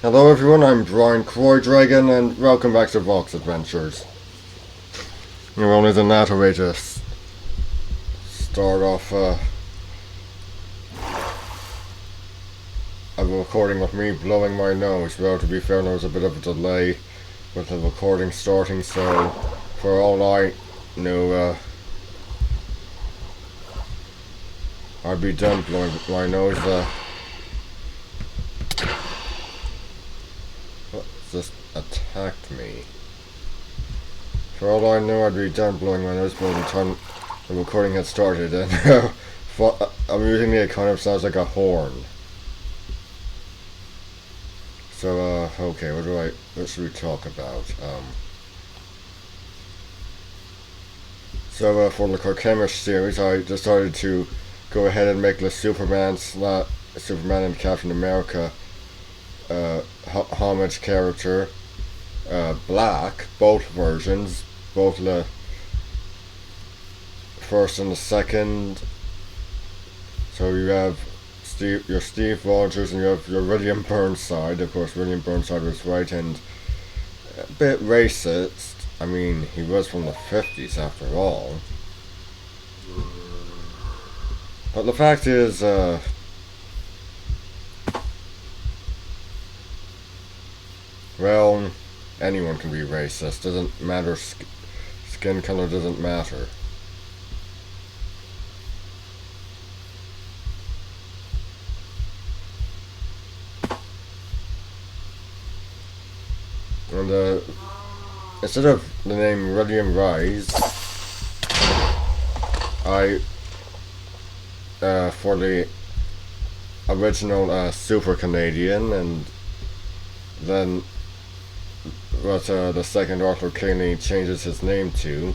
Hello everyone, I'm Brian Croy-Dragon and welcome back to Vox Adventures. You're only the natter way to start off a recording with me blowing my nose. Well, to be fair, there was a bit of a delay with the recording starting, so for all I know, I'd be done blowing my nose. What just attacked me? For all I know, I'd be done blowing my nose by the time the recording had started, and amusingly, it kind of sounds like a horn. So, okay, what should we talk about? For the Carchemish series, I decided to go ahead and make the Superman and Captain America homage character black, both versions, both the first and the second. So you have your Steve Rogers and you have your William Burnside. Of course, William Burnside was right and a bit racist. I mean, he was from the 50s after all. But the fact is, well, anyone can be racist. Doesn't matter. Skin color doesn't matter. And instead of the name William Rise, for the original Super Canadian, and then what the second Arthur Kinney changes his name to,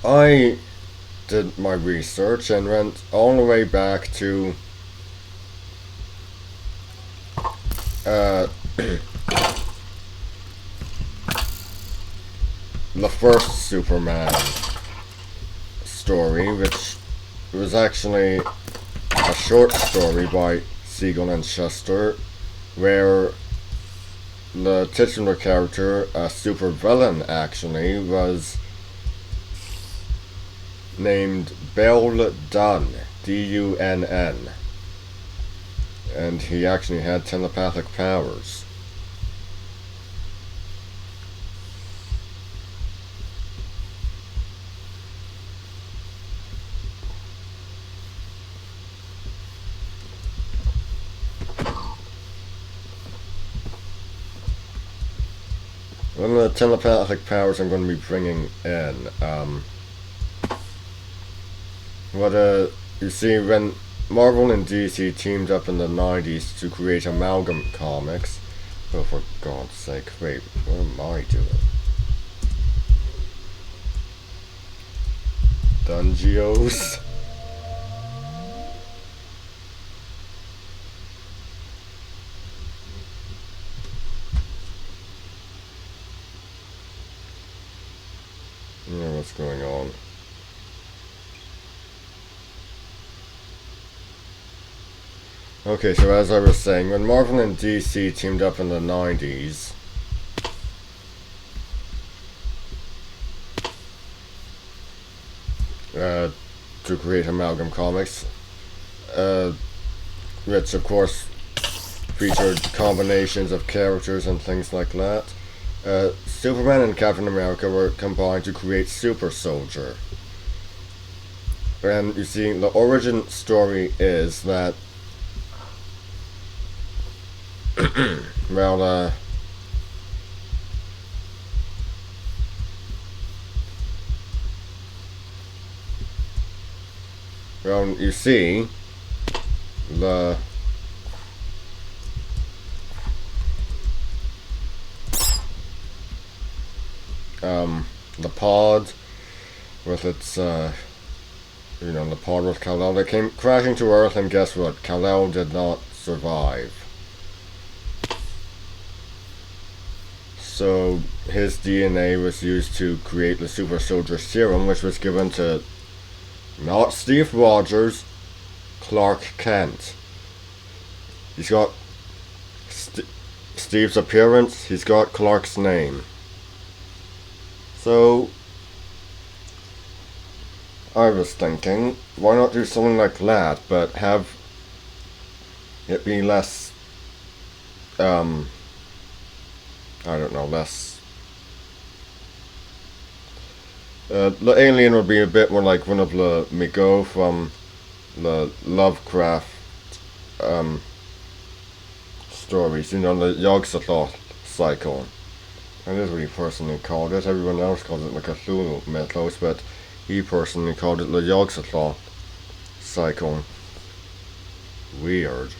I did my research and went all the way back to the first Superman story, which was actually a short story by Siegel and Shuster, where the titular character, a supervillain actually, was named Bell Dunn, D-U-N-N, and he actually had telepathic powers. One of the telepathic powers I'm going to be bringing in, you see, when Marvel and DC teamed up in the 90s to create Amalgam Comics, oh, for God's sake, wait, what am I doing? Dungeos? Yeah, what's going on? Okay, so as I was saying, when Marvel and DC teamed up in the 90s, to create Amalgam Comics, which of course featured combinations of characters and things like that, Superman and Captain America were combined to create Super Soldier. And you see, the origin story is that well, you see, the pod with its, the pod with Kal-El, they came crashing to Earth, and guess what? Kal-El did not survive. So his DNA was used to create the Super Soldier Serum, which was given to not Steve Rogers, Clark Kent. He's got Steve's appearance. He's got Clark's name. So I was thinking, why not do something like that, but have it be less, I don't know, less. The alien would be a bit more like one of the Migo from the Lovecraft um, stories, the Yogg-Sothoth cycle. That is what he personally called it. Everyone else calls it the Cthulhu mythos, but he personally called it the Yogg-Sothoth cycle. Weird.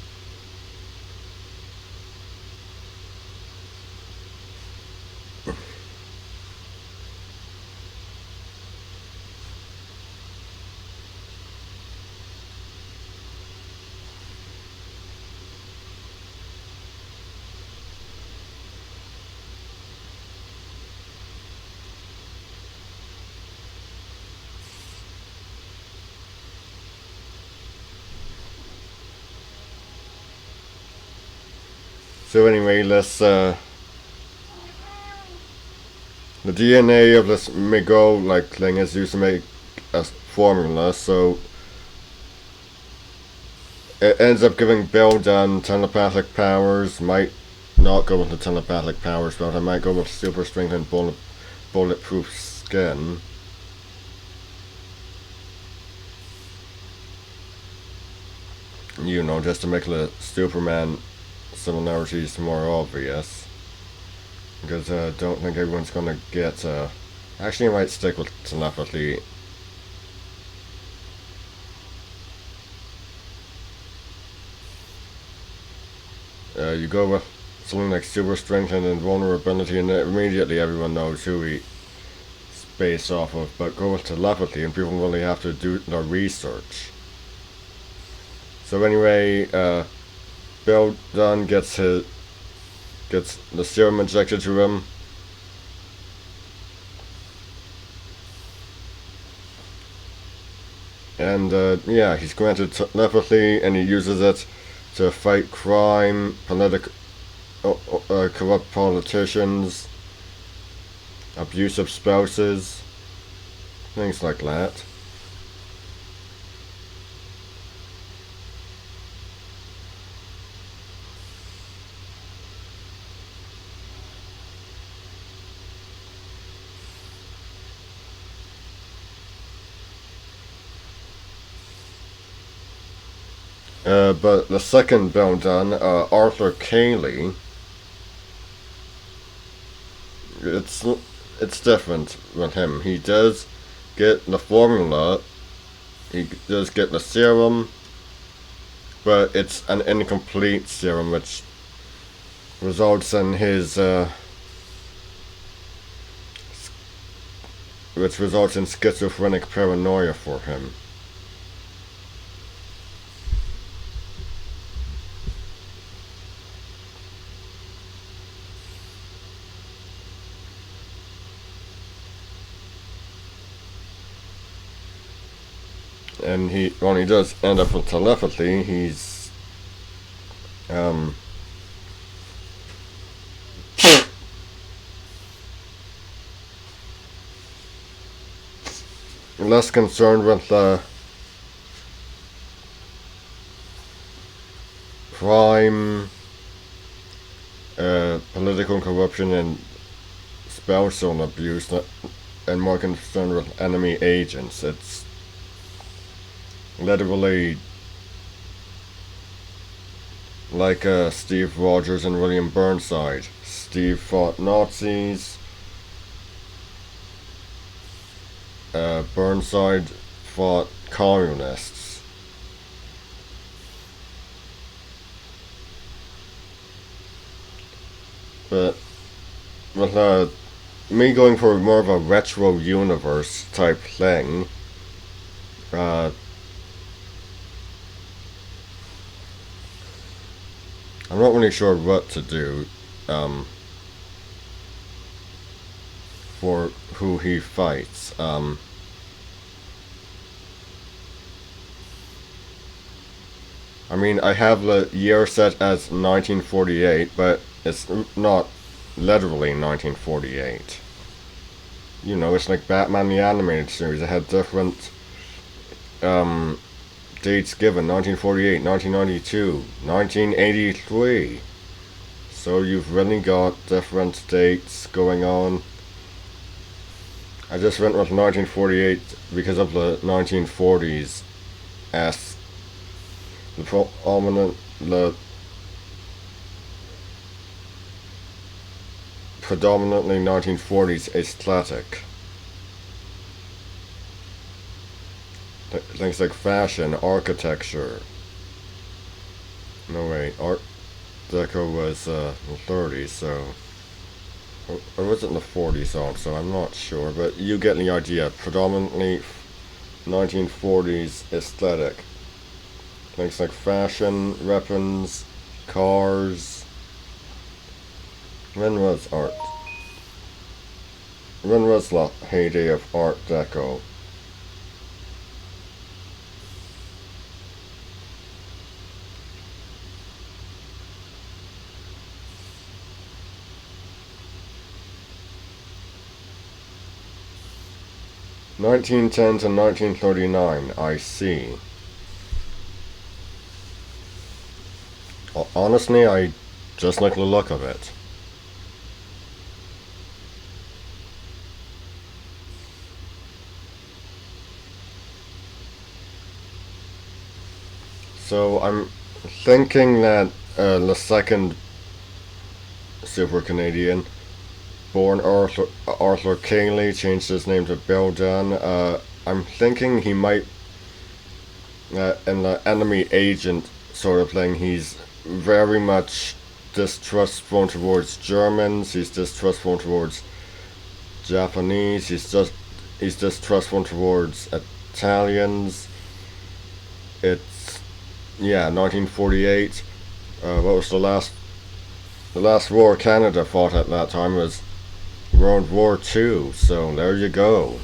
So anyway, the DNA of this Migo-like thing is used to make a formula, so it ends up giving Bill Dunn telepathic powers. Might not go with the telepathic powers, but I might go with super strength and bulletproof skin. Just to make the Superman similarities more obvious. Because I don't think everyone's gonna get. Actually, I might stick with telepathy. You go with something like super strength and invulnerability, and immediately everyone knows who he's based off of. But go with telepathy, and people really have to do their research. So anyway, Bill Dunn gets the serum injected to him. And he's granted telepathy, and he uses it to fight crime, corrupt politicians, abusive spouses, things like that. But the second Bill Dunn, Arthur Cayley, it's different with him. He does get the formula, he does get the serum, but it's an incomplete serum, which results in schizophrenic paranoia for him. And when he does end up with telepathy, he's less concerned with crime, political corruption, and spousal abuse, and more concerned with enemy agents. It's literally like Steve Rogers and William Burnside. Steve fought Nazis. Burnside fought communists. But with me going for more of a retro universe type thing, I'm not really sure what to do for who he fights. I I mean, I have the year set as 1948, but it's not literally 1948. You know, it's like Batman the Animated Series. It had different um, dates given: 1948, 1992, 1983. So you've really got different dates going on. I just went with 1948 because of the 1940s as the predominantly 1940s aesthetic. Things like fashion, architecture. No wait, Art Deco was the 30s, so or was it in the 40s also? I'm not sure, but you get the idea. Predominantly 1940s aesthetic. Things like fashion, weapons, cars. When was art? When was the heyday of Art Deco? (1910 to 1939). I see. Honestly, I just like the look of it. So I'm thinking that the second Super Canadian, born Arthur Cayley, changed his name to Bill Dunn. I'm thinking he might, in the enemy agent sort of thing, he's very much distrustful towards Germans. He's distrustful towards Japanese. He's distrustful towards Italians. It's 1948. What was the last war Canada fought at that time was World War II. So there you go.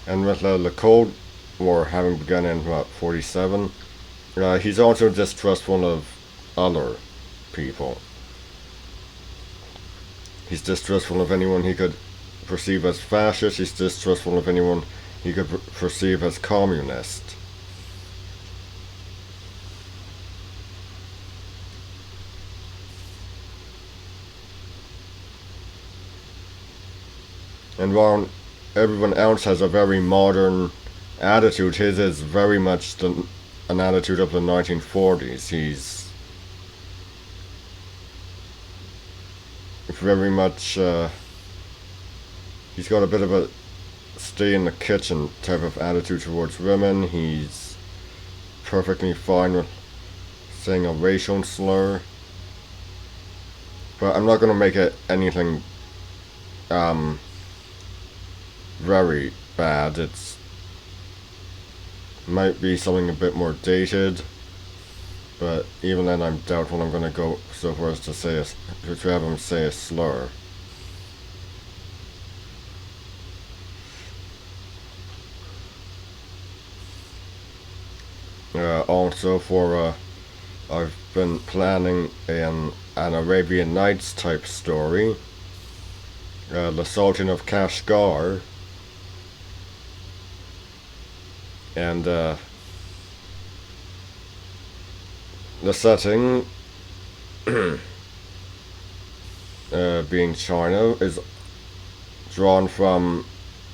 And with the Cold War having begun in what 47, he's also distrustful of other people. He's distrustful of anyone he could perceive as fascist. He's distrustful of anyone he could perceive as communist. And while everyone else has a very modern attitude, his is very much an attitude of the 1940s. He's very much, he's got a bit of a stay in the kitchen type of attitude towards women. He's perfectly fine with saying a racial slur. But I'm not going to make it anything very bad. It's might be something a bit more dated, but even then I'm doubtful I'm going to go so far as to have him say a slur. Also I've been planning an Arabian Nights type story. The Sultan of Kashgar. And the setting, being China, is drawn from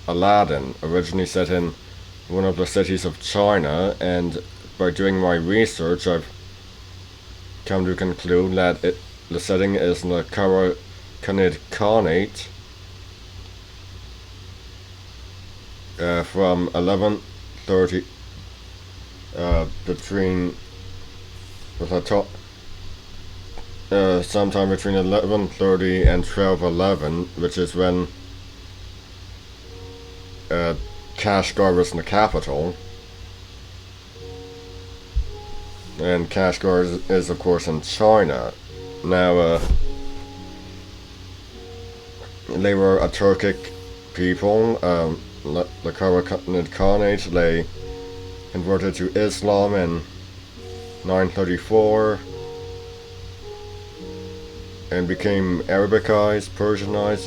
Aladdin, originally set in one of the cities of China, and by doing my research I've come to conclude that the setting is in the Khanid Khanate from 1130 between sometime between 1130 and 1211, which is when Kashgar was in the capital. And Kashgar is of course in China. Now, they were a Turkic people, the Khanid Khanate. They converted to Islam in 934 and became Arabicized, Persianized.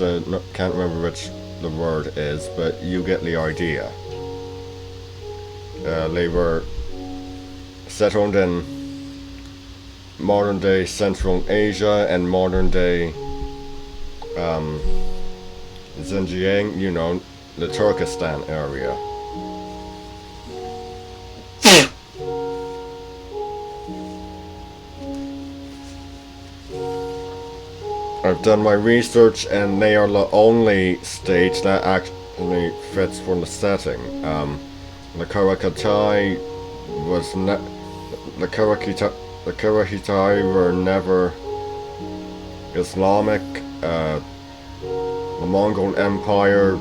Can't remember which the word is, but you get the idea. They were settled in modern day Central Asia and modern day Xinjiang, the Turkestan area. I've done my research and they are the only state that actually fits for the setting. The Karakatai was the Karahitai were never Islamic. The Mongol Empire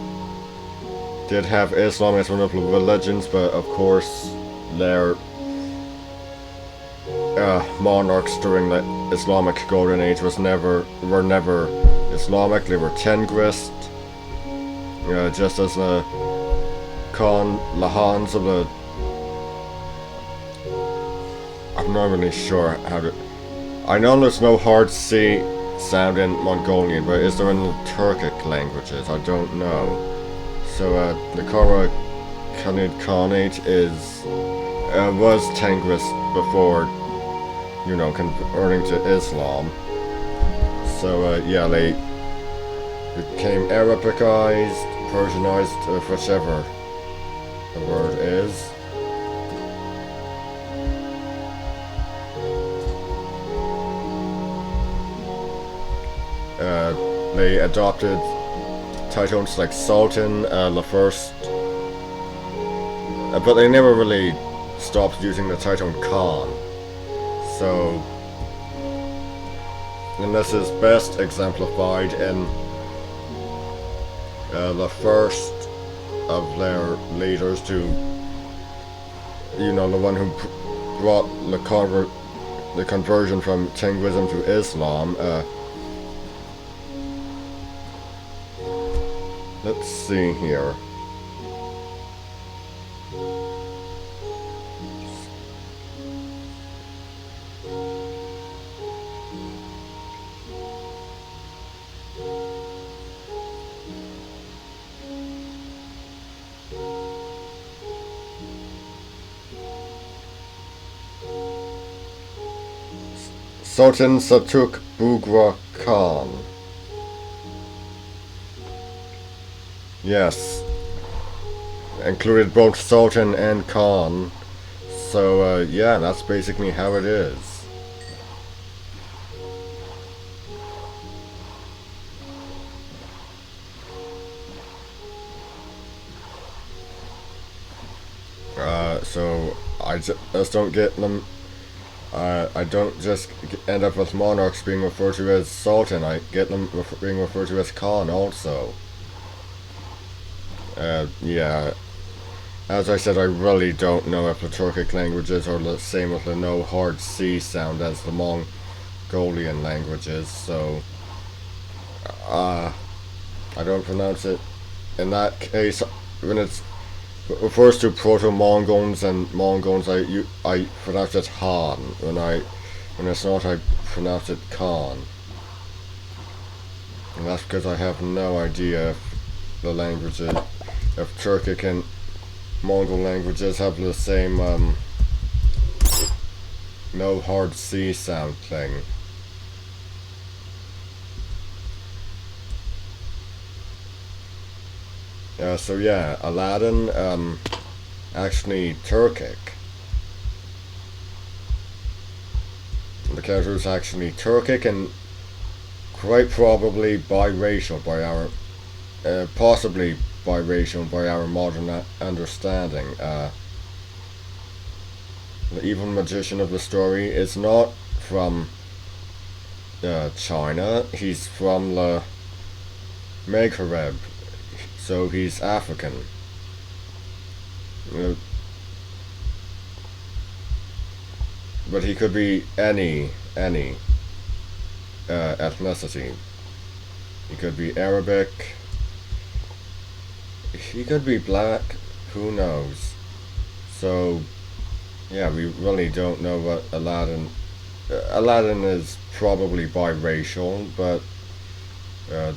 did have Islam as one of the religions, but of course their monarchs during the Islamic Golden Age were never Islamic. They were Tengrist, just as the Khans of the. I'm not really sure how to. I know there's no hard C sound in Mongolian, but is there in the Turkic languages? I don't know. So the Karahanid Khanate was Tengrist before, converting to Islam. So yeah, they became Arabicized, Persianized, whichever the word is. They adopted titles like Sultan, the first, but they never really stopped using the title Khan. So, and this is best exemplified in the first of their leaders to, the one who brought the conversion from Tengrism to Islam. Let's see here. Sultan Satuk Bughra Khan. Yes, included both Sultan and Khan. So yeah, that's basically how it is. So I just don't get them. I don't just end up with monarchs being referred to as Sultan. I get them being referred to as Khan also. Yeah, as I said, I really don't know if the Turkic languages are the same with the no hard C sound as the Mongolian languages, so I don't pronounce it. In that case, when it refers to Proto-Mongols and Mongols, I pronounce it Han. When it's not, I pronounce it Khan. And that's because I have no idea if the languages, if Turkic and Mongol languages have the same no hard C sound thing. So yeah, Aladdin, actually Turkic. The character is actually Turkic and quite probably biracial by our, possibly biracial by our modern understanding. The evil magician of the story is not from China. He's from the Maghreb, so he's African. But he could be any ethnicity. He could be Arabic. He could be black. Who knows? So yeah, we really don't know what Aladdin. Aladdin is probably biracial, but uh,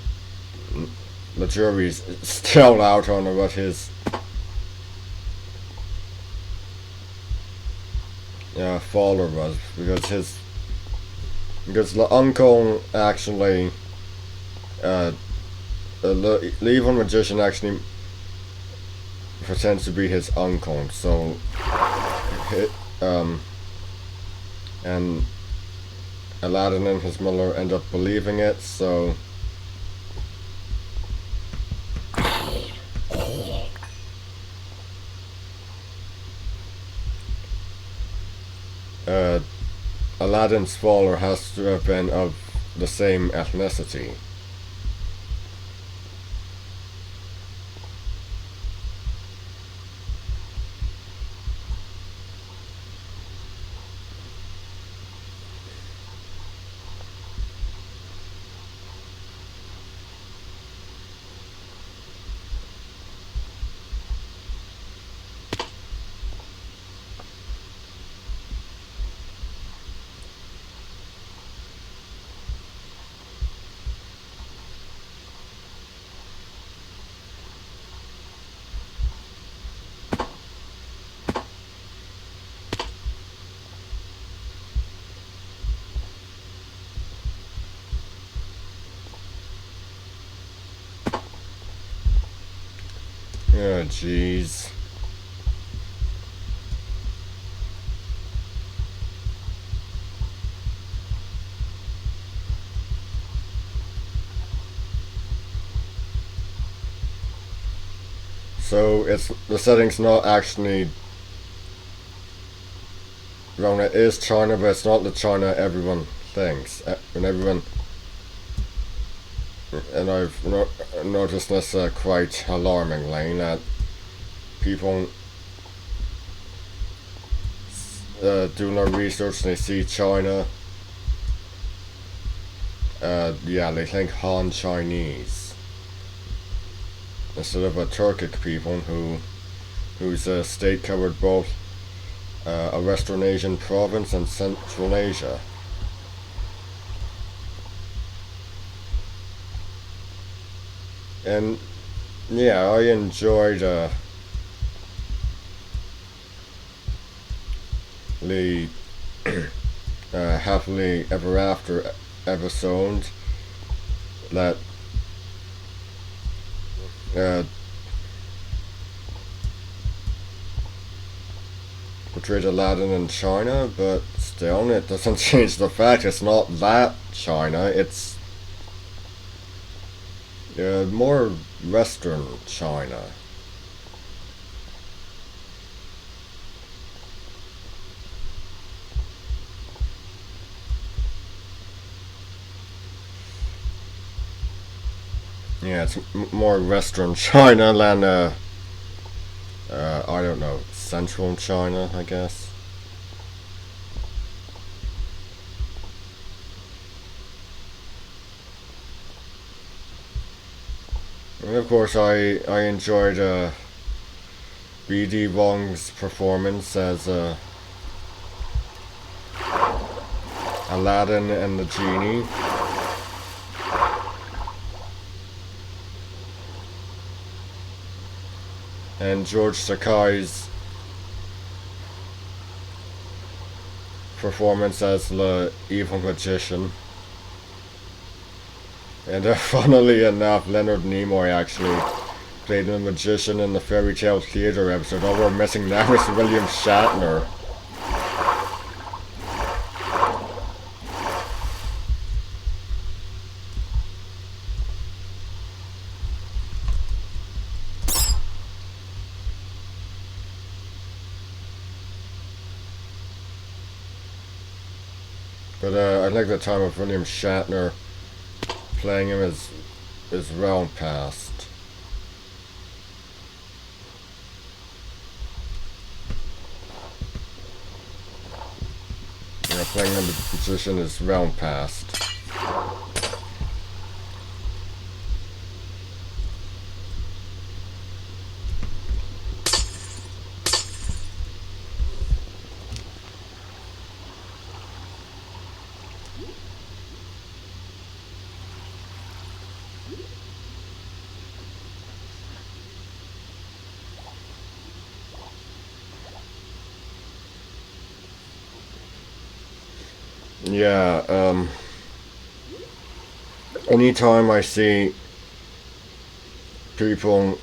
the jury's still out on what his father was, because the uncle actually the evil magician actually pretends to be his uncle. So um and Aladdin and his mother end up believing it. So uh, Aladdin's father has to have been of the same ethnicity. Oh, jeez. So it's the setting's not actually wrong. It is China, but it's not the China everyone thinks. And everyone, and I've noticed this quite alarmingly, that people do no research and they see China. Yeah, they think Han Chinese instead of a Turkic people whose state covered both a Western Asian province and Central Asia. And yeah, I enjoyed the Happily Ever After episode that portrayed Aladdin in China, but still, it doesn't change the fact it's not that China, it's more Western China. Yeah, it's more Western China than, I don't know, Central China, I guess. And of course, I enjoyed B.D. Wong's performance as Aladdin and the Genie. And George Takei's performance as the evil magician. And funnily enough, Leonard Nimoy actually played the magician in the Fairy Tale Theater episode. All we're missing now is William Shatner. But I think the time of William Shatner playing him is well past. Playing the magician is well past. Yeah, anytime I see people,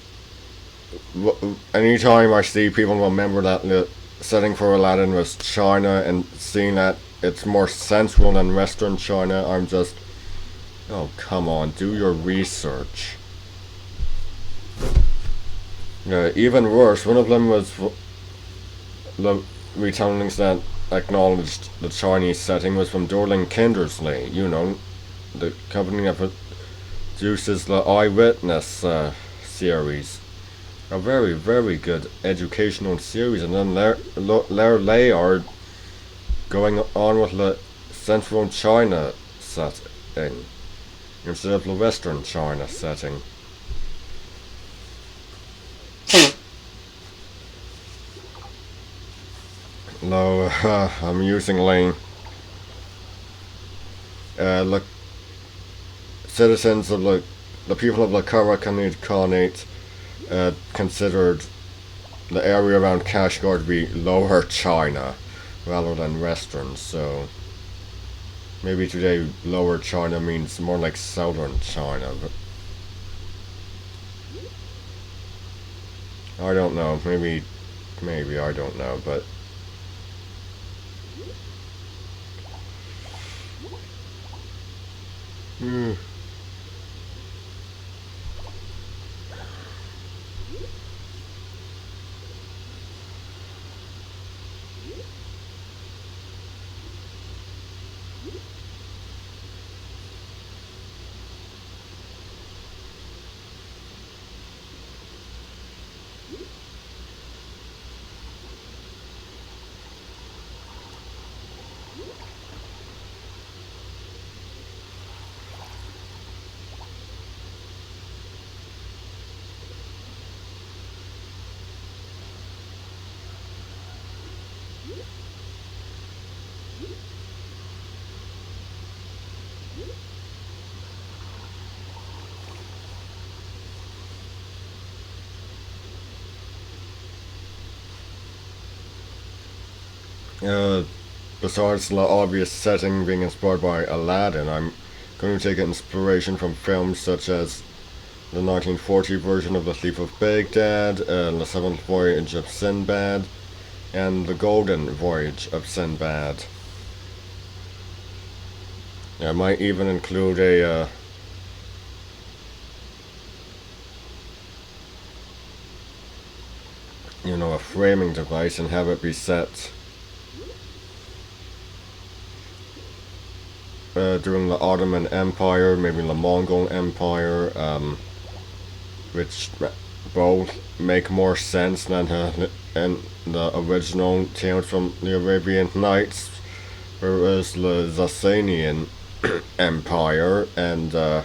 anytime I see people remember that the setting for Aladdin was China and seeing that it's more central than Western China, I'm just, oh, come on, do your research. Even worse, one of them was the retellings that acknowledged the Chinese setting was from Dorling Kindersley, you know, the company that produces the Eyewitness series. A very, very good educational series, and then there they are going on with the Central China setting instead of the Western China setting. No, I'm using Lane. The citizens of the people of the Karakanid Khanate considered the area around Kashgar to be Lower China rather than Western, so maybe today Lower China means more like Southern China, but I don't know, maybe I don't know, but uh, besides the obvious setting being inspired by Aladdin, I'm going to take inspiration from films such as the 1940 version of The Thief of Baghdad, The Seventh Voyage of Sinbad, and The Golden Voyage of Sinbad. I might even include a framing device and have it be set during the Ottoman Empire, maybe the Mongol Empire, which both make more sense than the original tales from the Arabian Nights, whereas the Sasanian Empire, and I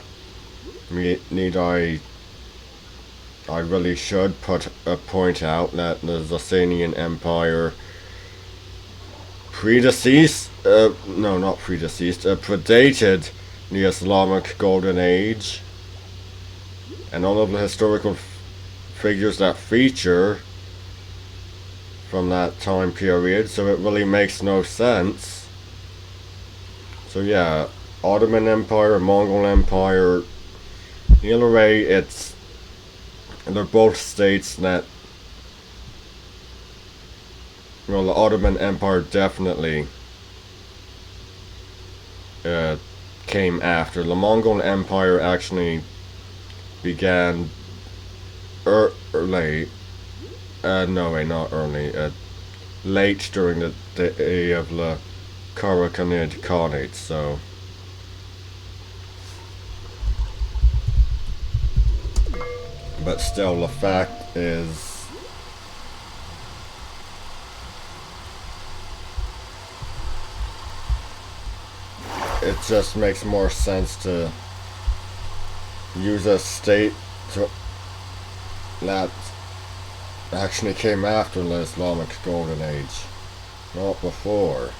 really should point out that the Sasanian Empire predated the Islamic Golden Age, and all of the historical figures that feature from that time period, so it really makes no sense. So yeah, Ottoman Empire, Mongol Empire, either way, they're both states that, well, the Ottoman Empire definitely came after. The Mongol Empire actually began early. No way, not early. Late during the day of the Karakanid Khanate, so. But still, the fact is, it just makes more sense to use a state that actually came after the Islamic Golden Age, not before.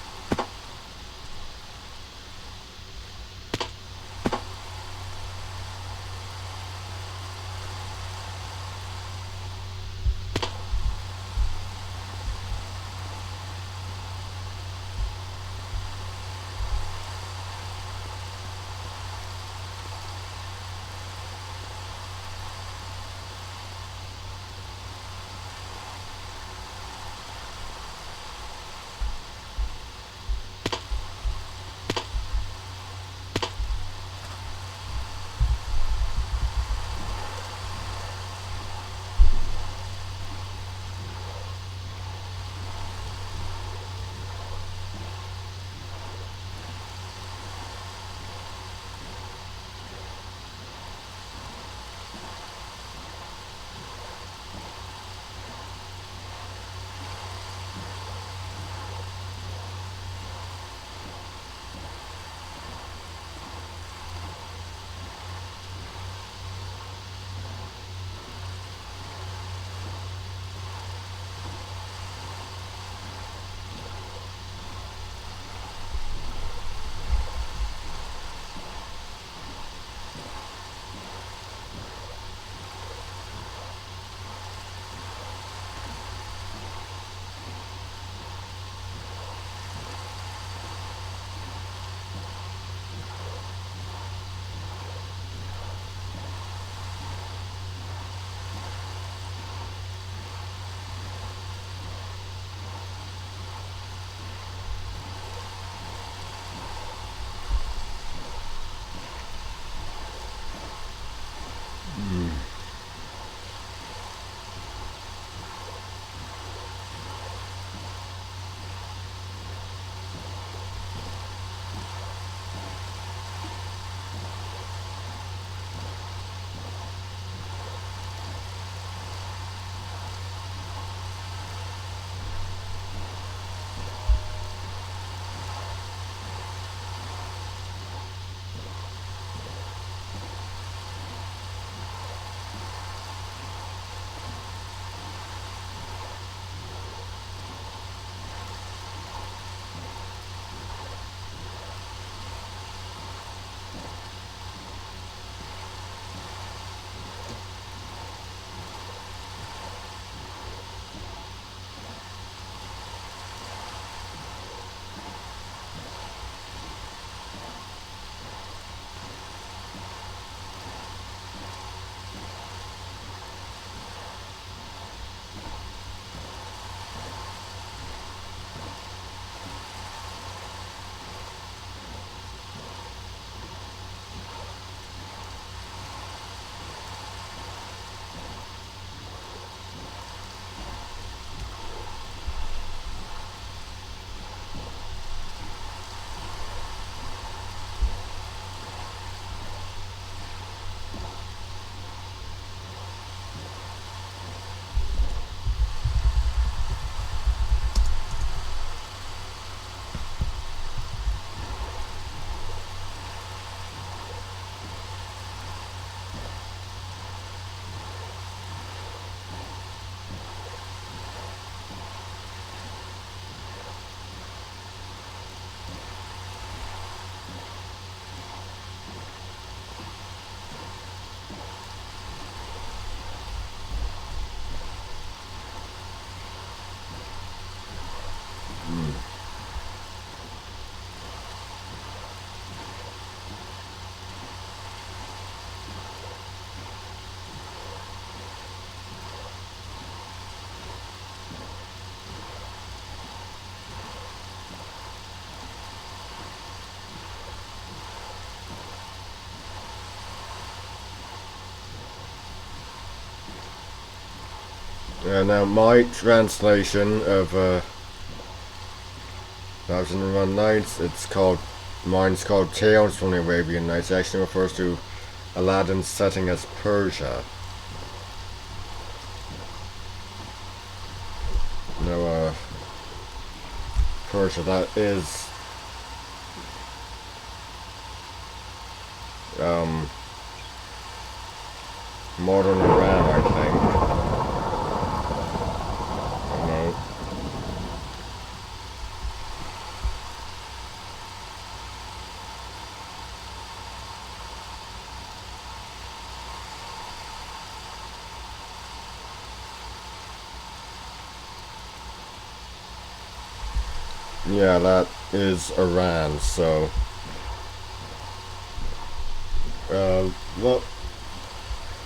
Now my translation of 1001 Nights, mine's called Tales from the Arabian Nights. It actually refers to Aladdin's setting as Persia. Now, Persia, that is modern Iran, I think. No. Yeah, that is Iran, so well,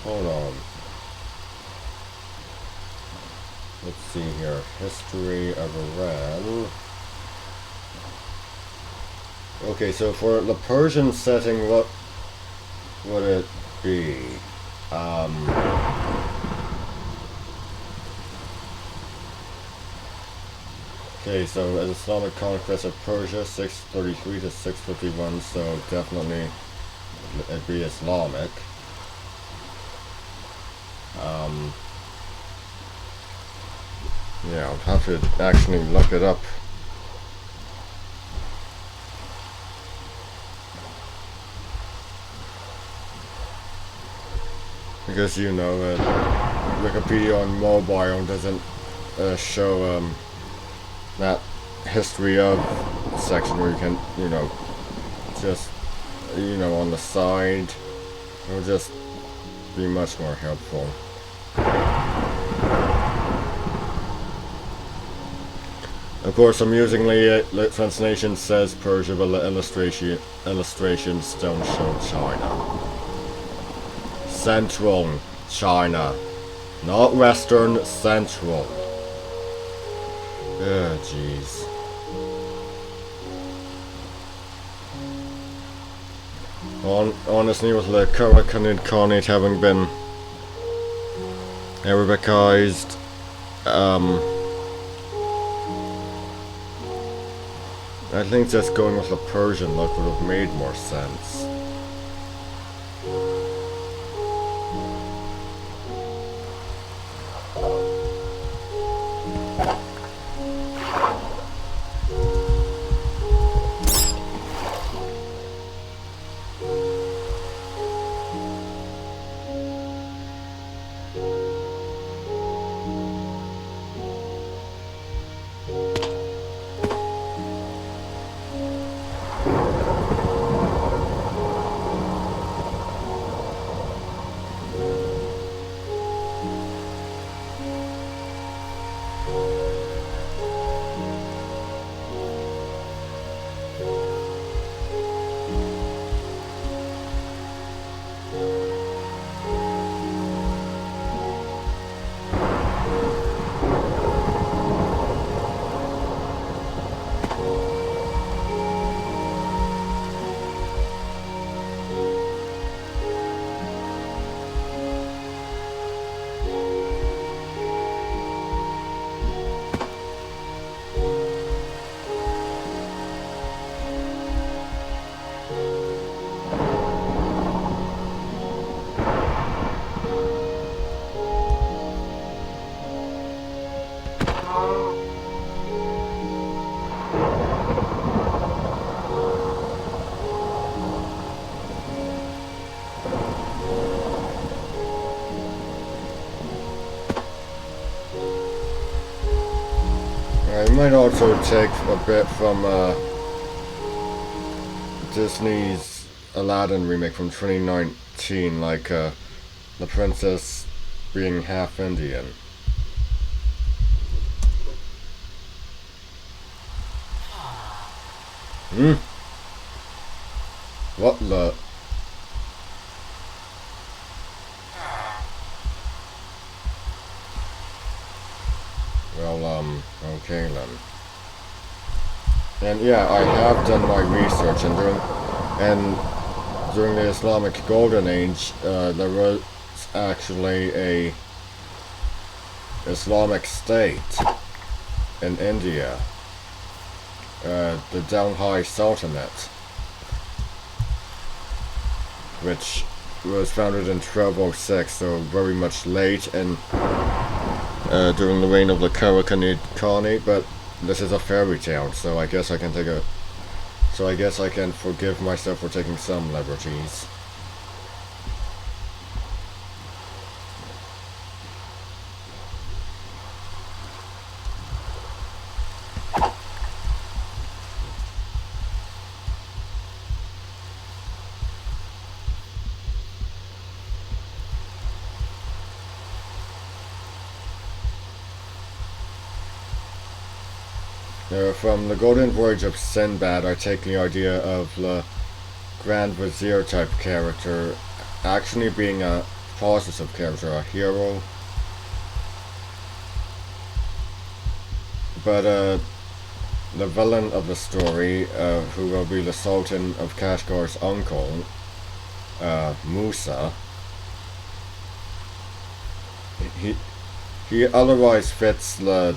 hold on. Let's see here. History of Iran. Okay, so for the Persian setting, what would it be? Okay, so an Islamic conquest of Persia, 633 to 651, so definitely it'd be Islamic. Yeah, I'll have to actually look it up. Because you know Wikipedia on mobile doesn't show that history of section where you can, just, on the side. It would just be much more helpful. Of course, amusingly, the translation says Persia, but the illustrations don't show China. Central China, not Western, Central. Oh, jeez. Honestly, with the Karakanid Khanate having been Arabicized, I think just going with the Persian look would have made more sense. You might also take a bit from Disney's Aladdin remake from 2019, like the princess being half Indian. What the? Well, okay then. And yeah, I have done my research, and during the Islamic Golden Age, there was actually Islamic State in India, the Delhi Sultanate, which was founded in 1206, so very much late in during the reign of the Karakhani, but this is a fairy tale, so I guess I can forgive myself for taking some liberties. From the Golden Voyage of Sinbad, I take the idea of the Grand Vizier type character actually being a positive character, a hero. But the villain of the story, who will be the Sultan of Kashgar's uncle, Musa, he otherwise fits the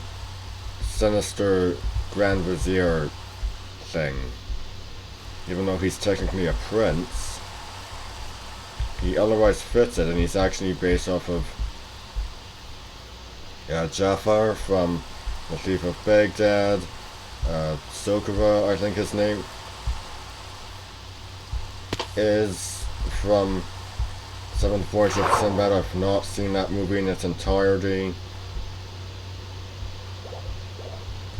sinister Grand Vizier thing. Even though he's technically a prince, he otherwise fits it, and he's actually based off of Jafar from The Thief of Baghdad, Sokara, I think his name is, from Seventh Voyage of Sinbad. I've not seen that movie in its entirety.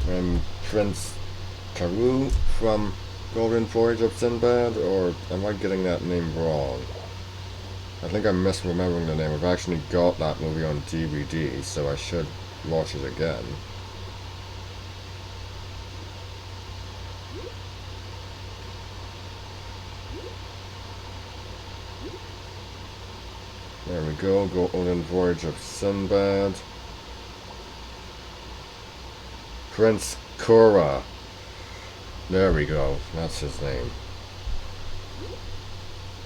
And Prince Karoo from Golden Voyage of Sinbad, or am I getting that name wrong? I think I'm misremembering the name. I've actually got that movie on DVD, so I should watch it again. There we go, Golden Voyage of Sinbad. Prince Kora. There we go, that's his name.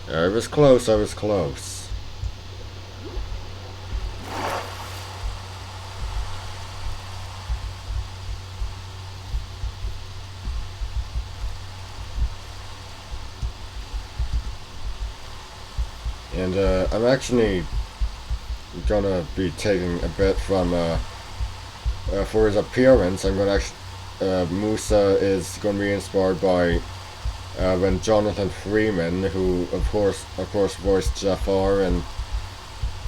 I was close. And I'm actually gonna be taking a bit from for his appearance. I'm gonna Musa is gonna be inspired by when Jonathan Freeman, who of course voiced Jafar in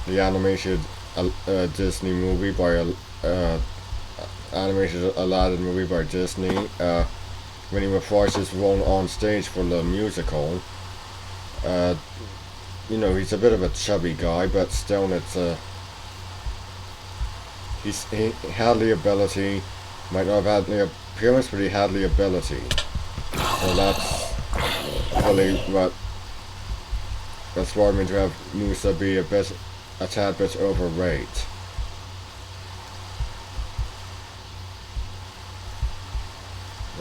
the animated Disney movie by animated Aladdin movie by Disney, when he reprised his role on stage for the musical. You know, he's a bit of a chubby guy, but still, he had the ability. Might not have had the appearance, but he had the ability. So that's really what inspired me to have Musa be a tad bit overweight.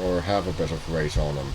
Or have a bit of weight on him.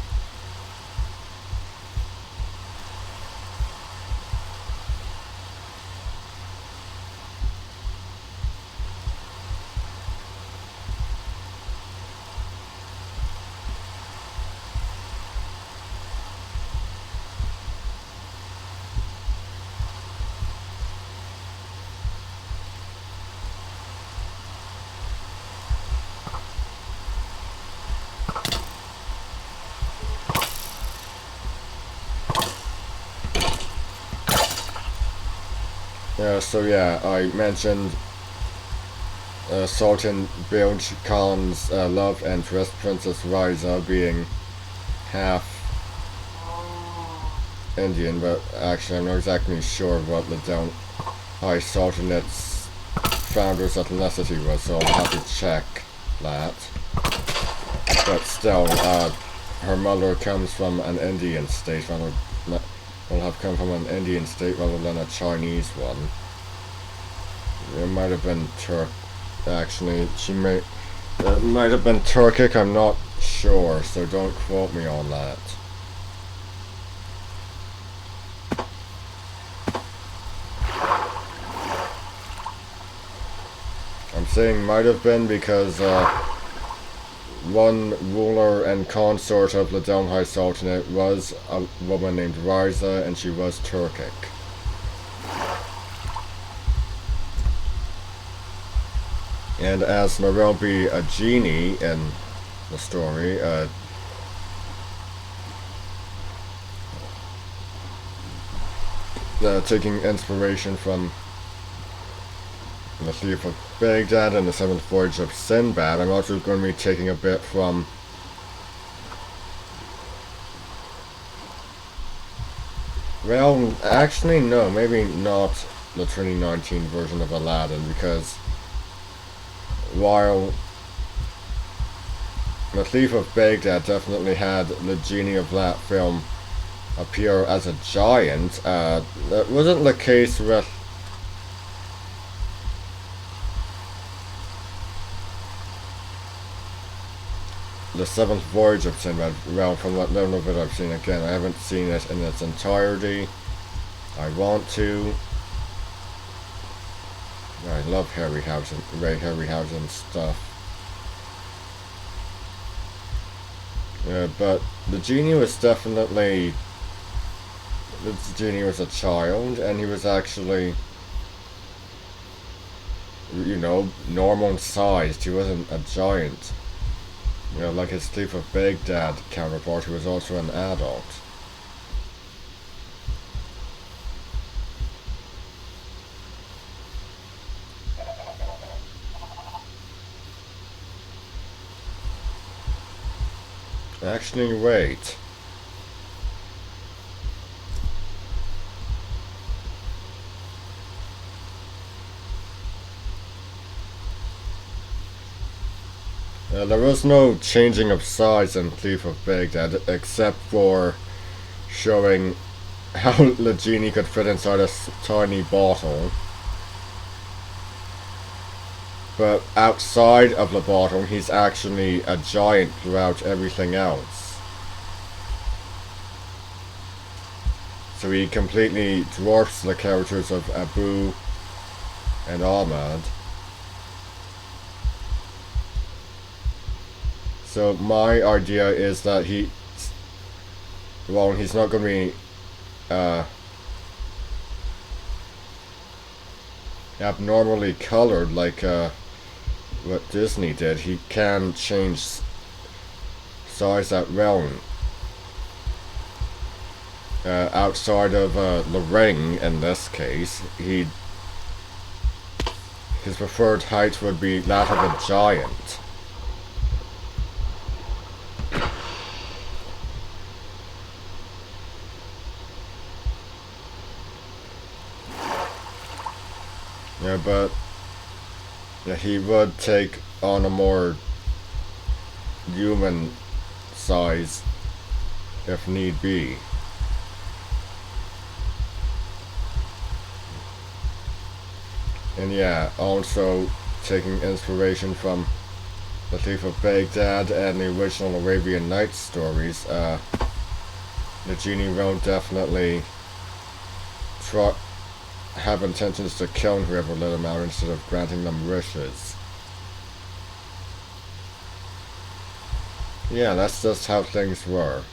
So yeah, I mentioned Sultan Bilge Khan's love interest, Princess Riza, being half Indian, but actually I'm not exactly sure what the Delhi Sultanate's founder's ethnicity was, so I'll have to check that. But still, her mother comes from an Indian state, will have come from an Indian state rather than a Chinese one. It might have been actually, it might have been Turkic, I'm not sure, so don't quote me on that. I'm saying might have been because one ruler and consort of the Donghai Sultanate was a woman named Riza, and she was Turkic. And as there will be a genie in the story, taking inspiration from the Thief of Baghdad and the Seventh Voyage of Sinbad, I'm also going to be taking a bit from well, actually no, maybe not the 2019 version of Aladdin, because while the Thief of Baghdad definitely had the genie of that film appear as a giant, that wasn't the case with the Seventh Voyage of Sinbad. Well, from what little of it I've seen, again, I haven't seen it in its entirety. I want to. I love Ray Harryhausen stuff. But the genie was definitely. The genie was a child, and he was actually, normal sized. He wasn't a giant. Like his Thief of Baghdad counterpart, who was also an adult. Actually, wait. There was no changing of size in Thief of Baghdad, except for showing how the genie could fit inside a tiny bottle. But outside of the bottle, he's actually a giant throughout everything else. So he completely dwarfs the characters of Abu and Ahmad. So my idea is that he's not going to be abnormally colored like what Disney did. He can change size at will. Outside of the ring, in this case, his preferred height would be that of a giant. Yeah, but he would take on a more human size if need be. And yeah, also taking inspiration from the Thief of Baghdad and the original Arabian Nights stories, the genie will definitely have intentions to kill whoever let him out instead of granting them wishes. Yeah, that's just how things were.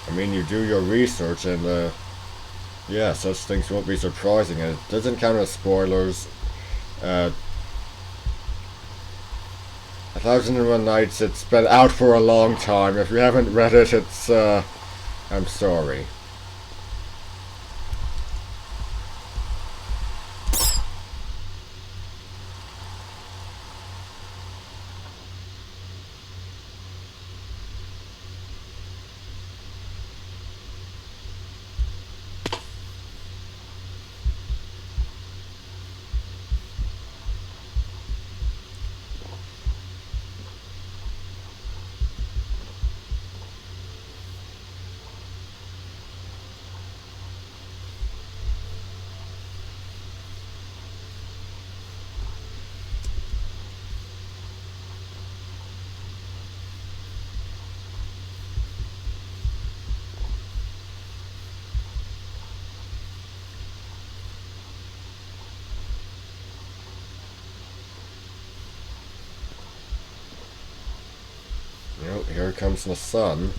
I mean, you do your research and yeah, such things won't be surprising. It doesn't count as spoilers. 1001 Nights, it's been out for a long time. If you haven't read it, it's I'm sorry. comes the sun.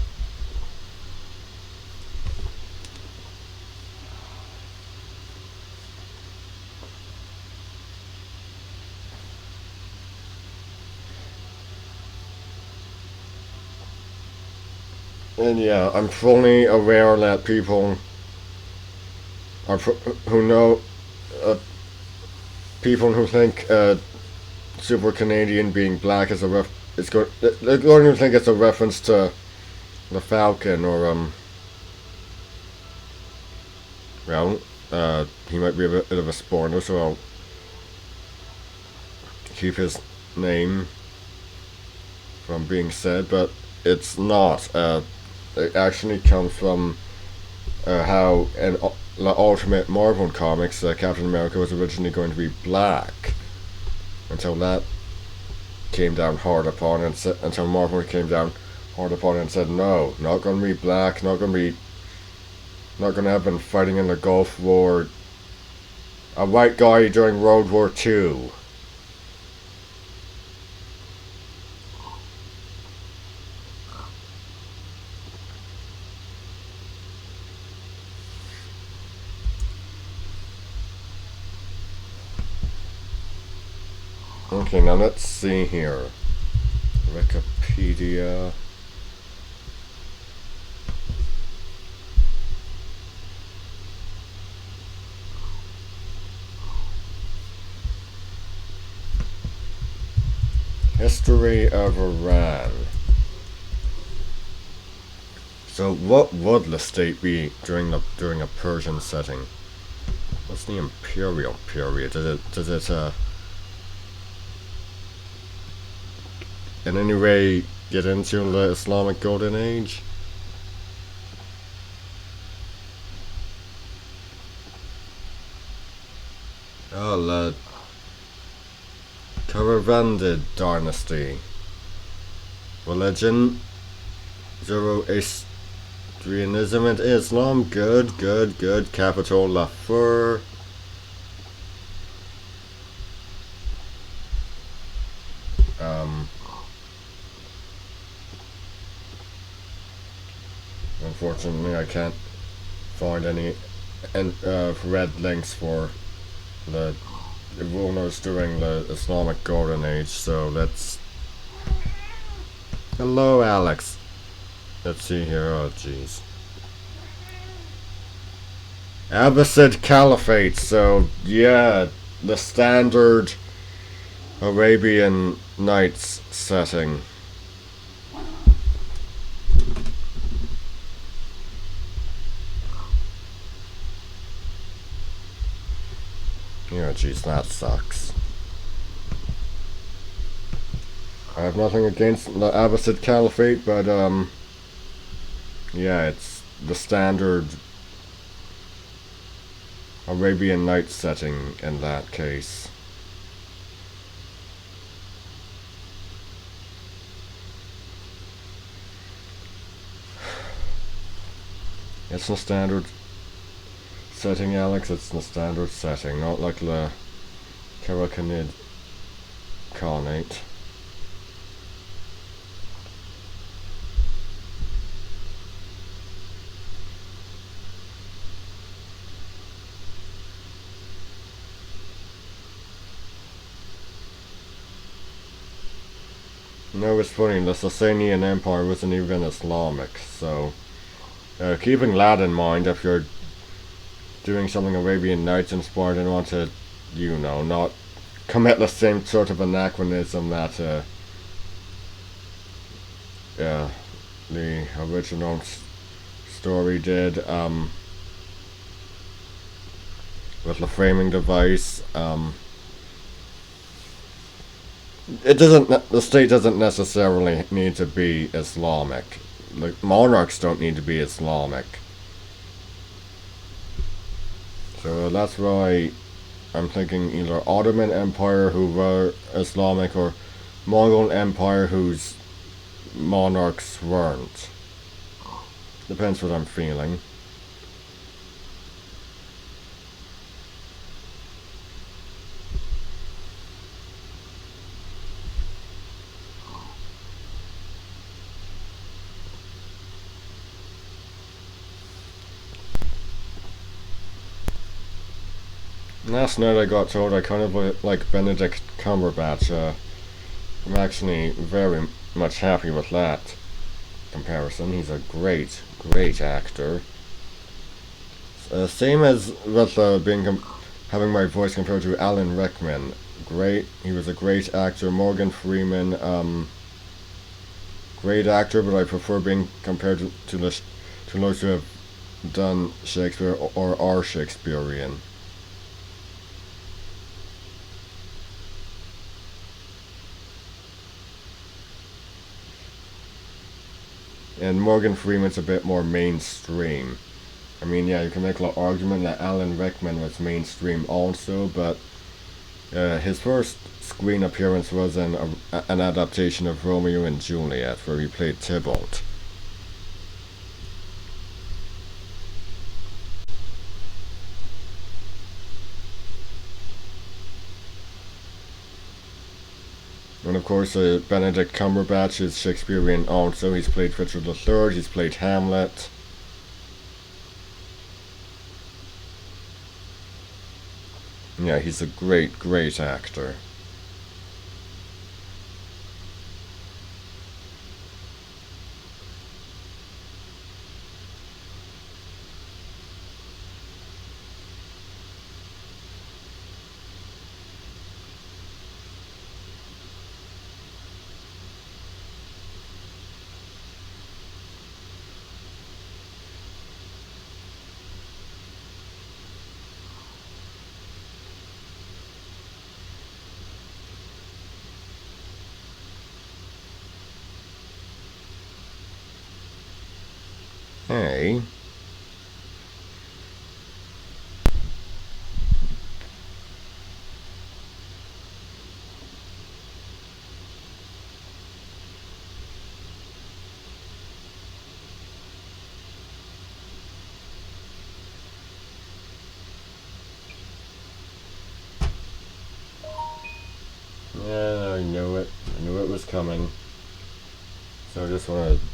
And yeah, I'm fully aware that people are who know people who think Super Canadian being black is they're going to think it's a reference to the Falcon or well, he might be a bit of a spoiler, so I'll keep his name from being said, but it's not. It actually comes from how in the Ultimate Marvel comics, Captain America was originally going to be black, until that came down hard upon it, until Marvel came down hard upon it and said, no, not going to be black, not going to have been fighting in the Gulf War, a white guy during World War II. Okay, now let's see here. Wikipedia. History of Iran. So, what would the state be during a Persian setting? What's the imperial period? Does it in any way get into the Islamic Golden Age? Oh, the Karavandid dynasty. Religion, Zoroastrianism and Islam. Good. Capital Lahore. Unfortunately, I can't find any red links for the rulers during the Islamic Golden Age, so let's... Hello, Alex. Let's see here, oh jeez. Abbasid Caliphate, so yeah, the standard Arabian Nights setting. Yeah, jeez, that sucks. I have nothing against the Abbasid Caliphate, but yeah, it's the standard Arabian Nights setting in that case. It's the standard setting, Alex. It's the standard setting, not like the Karakanid Khanate. No, it's funny, the Sasanian Empire wasn't even Islamic, so keeping that in mind, if you're doing something Arabian Nights inspired and want to, you know, not commit the same sort of anachronism that the original story did with the framing device. The state doesn't necessarily need to be Islamic. The monarchs don't need to be Islamic. So that's why I'm thinking either Ottoman Empire who were Islamic or Mongol Empire whose monarchs weren't. Depends what I'm feeling. Last night I got told I kind of like Benedict Cumberbatch. I'm actually very much happy with that comparison. He's a great, great actor. Same as with having my voice compared to Alan Rickman. Great, he was a great actor. Morgan Freeman, great actor, but I prefer being compared to those who have done Shakespeare or are Shakespearean. And Morgan Freeman's a bit more mainstream. I mean, yeah, you can make a lot of argument that Alan Rickman was mainstream also, but his first screen appearance was in an adaptation of Romeo and Juliet, where he played Tybalt. And of course, Benedict Cumberbatch is Shakespearean also. He's played Richard III, he's played Hamlet. Yeah, he's a great, great actor. Hey. Yeah, I knew it. I knew it was coming. So I just want to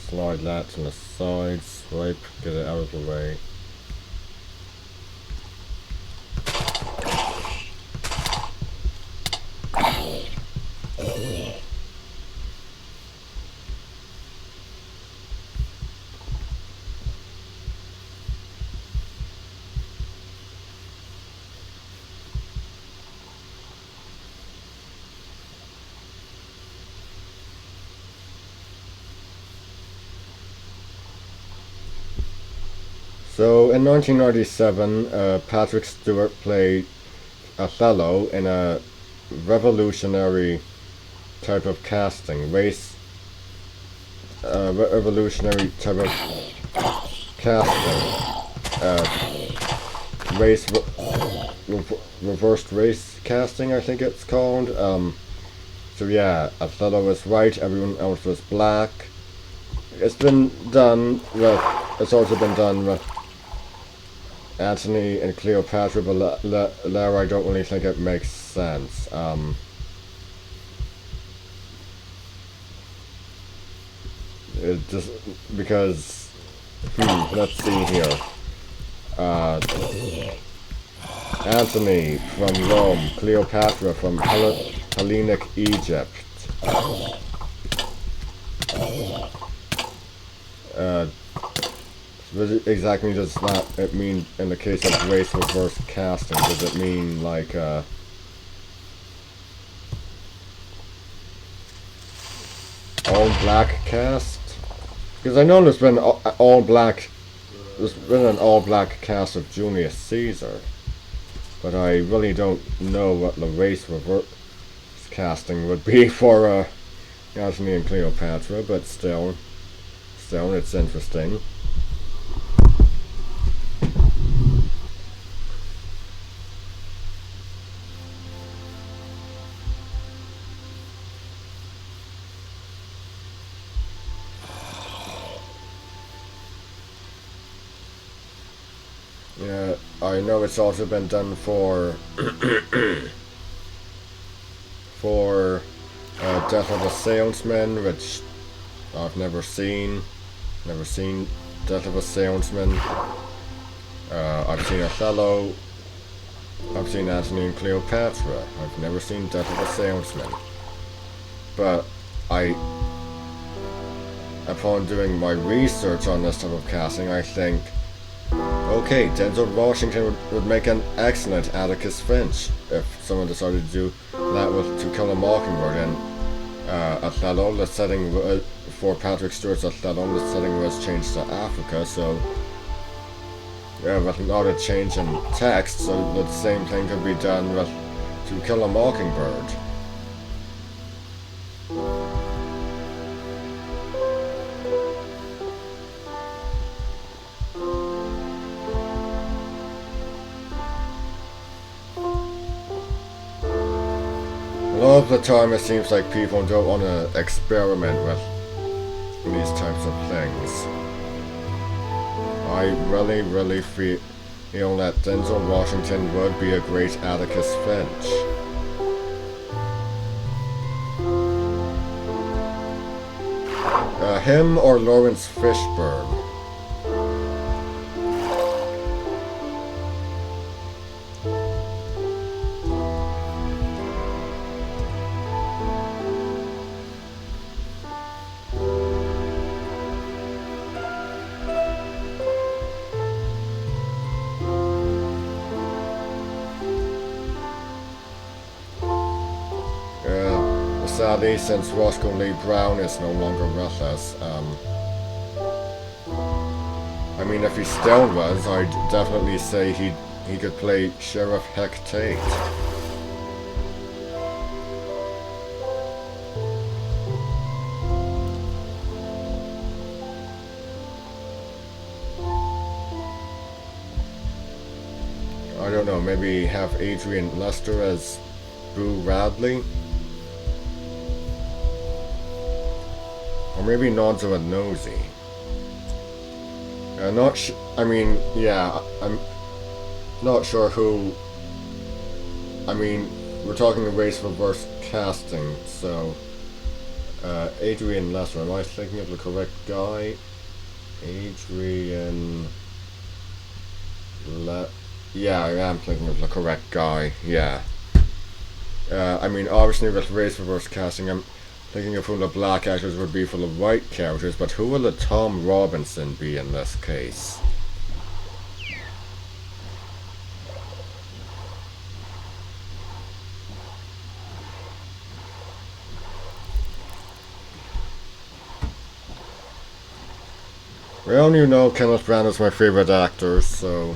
slide that to the side, swipe, get it out of the way. So in 1997, Patrick Stewart played Othello in a revolutionary type of casting, revolutionary type of casting, race, reversed race casting, I think it's called. So yeah, Othello was white, everyone else was black. It's been done with, it's also been done with Antony and Cleopatra, but there I don't really think it makes sense. It just because let's see here. Uh, Antony from Rome, Cleopatra from Hellenic Egypt. What exactly does that it mean in the case of race reverse casting? Does it mean like all black cast? Because I know there's been there's been an all black cast of Julius Caesar, but I really don't know what the race reverse casting would be for Antony and Cleopatra. But still, it's interesting. Yeah, I know it's also been done for for Death of a Salesman, which I've never seen. Never seen Death of a Salesman. I've seen Othello. I've seen Antony and Cleopatra. I've never seen Death of a Salesman. But upon doing my research on this type of casting, I think, okay, Denzel Washington would make an excellent Atticus Finch if someone decided to do that with To Kill a Mockingbird. And Othello, the setting for Patrick Stewart's Othello, the setting was changed to Africa, so with not a change in text, so the same thing could be done with To Kill a Mockingbird. A lot of the time it seems like people don't want to experiment with these types of things. I really feel that Denzel Washington would be a great Atticus Finch. Him or Lawrence Fishburne. Sadly, since Roscoe Lee Brown is no longer with us, I mean, if he still was, I'd definitely say he could play Sheriff Heck Tate. I don't know, maybe have Adrian Lester as Boo Radley? Or maybe Nodzo and Nosy. I'm not sure who. I mean, we're talking a race reverse casting, so Adrian Lester. Am I thinking of the correct guy? Yeah, I am thinking of the correct guy. Yeah. I mean, obviously with race reverse casting, I'm thinking of who the black actors would be for the white characters, but who will the Tom Robinson be in this case? Well, you know Kenneth Branagh's my favorite actor, so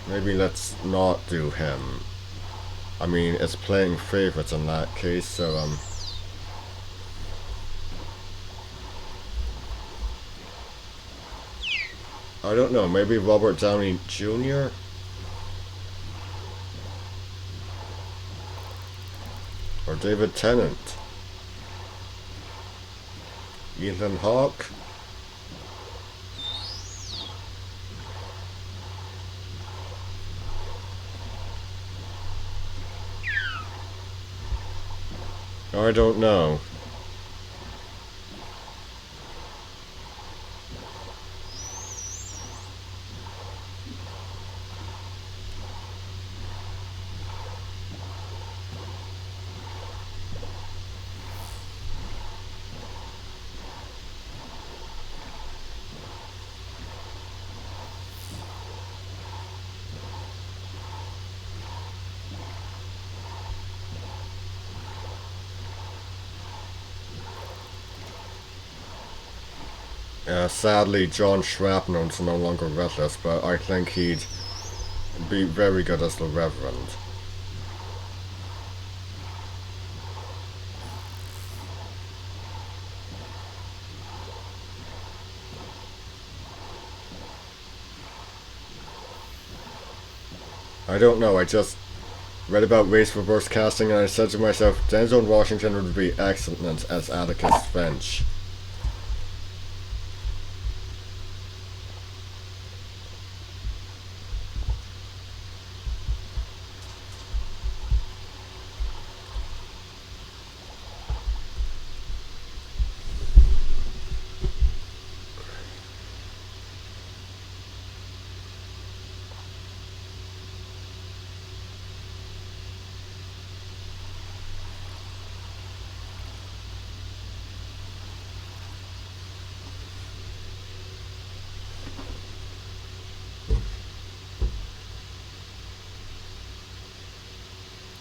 maybe let's not do him. I mean, it's playing favorites in that case, so I don't know, maybe Robert Downey Jr.? Or David Tennant? Ethan Hawke? I don't know. Sadly, John Shrapnel's no longer with us, but I think he'd be very good as the Reverend. I don't know, I just read about race reverse casting and I said to myself, Denzel Washington would be excellent as Atticus Finch.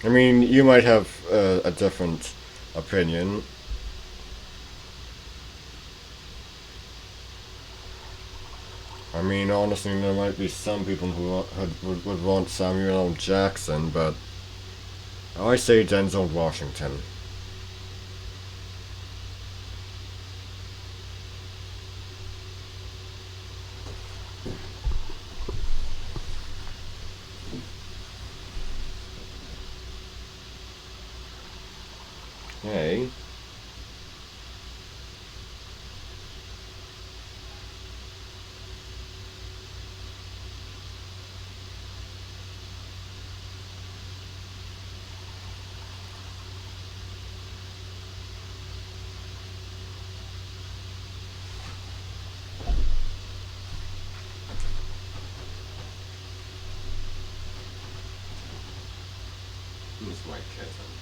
I mean, you might have a different opinion. I mean, honestly, there might be some people who would want Samuel L. Jackson, but I say Denzel Washington. Hey. Who's my kitten?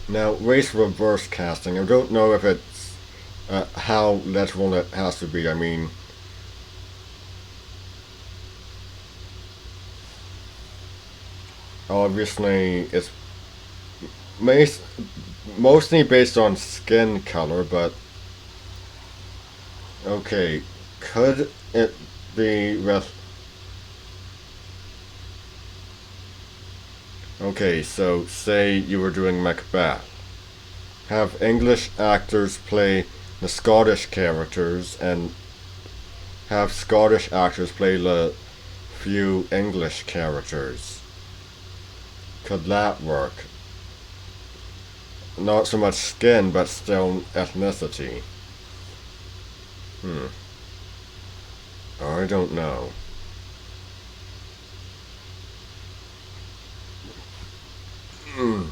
Now, race reverse casting. I don't know if it's how literal it has to be. I mean, obviously, it's mas- mostly based on skin color, but okay, could it be okay, so say you were doing Macbeth. Have English actors play the Scottish characters and have Scottish actors play the few English characters. Could that work? Not so much skin, but still ethnicity. Hmm. I don't know. Hmm.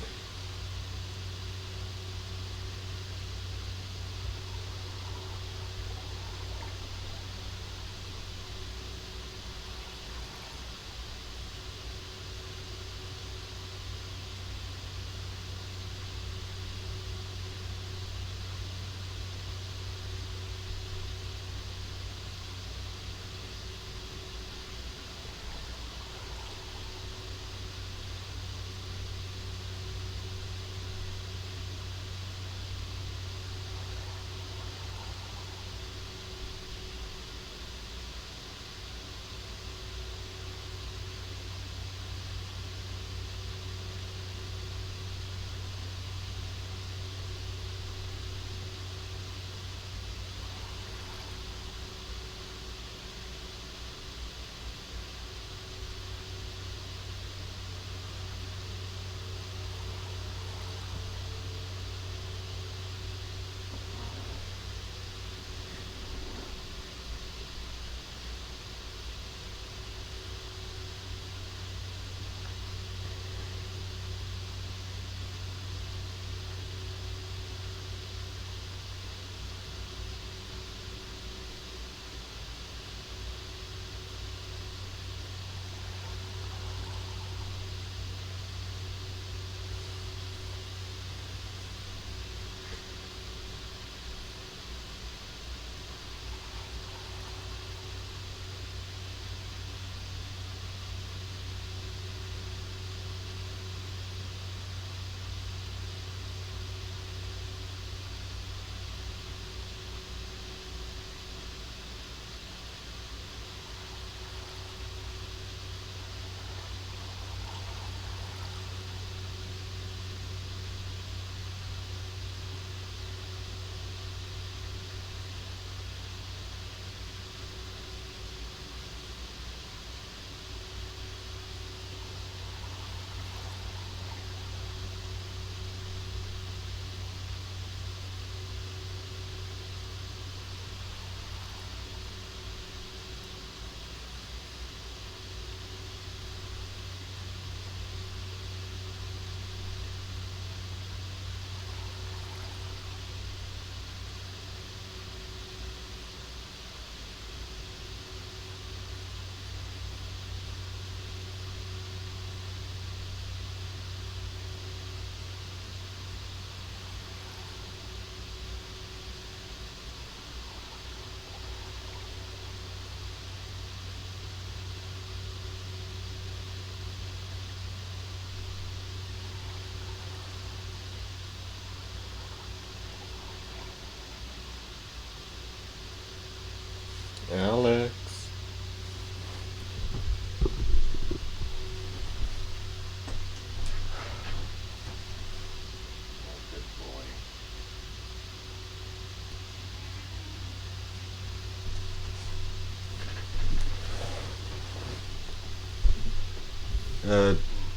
Alex.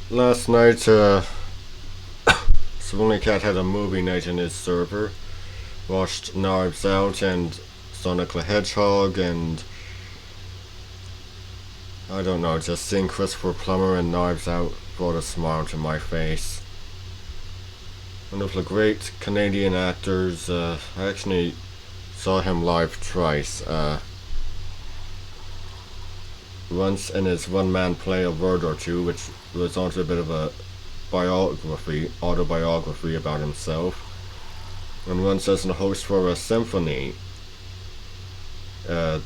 Last night, Swoonie Cat had a movie night in his server. Watched Knives Out and Sonic the Hedgehog, and I don't know, just seeing Christopher Plummer and Knives Out brought a smile to my face. One of the great Canadian actors. I actually saw him live twice. Once in his one-man play A Word or Two, which was also a bit of a autobiography about himself, and once as a host for a symphony at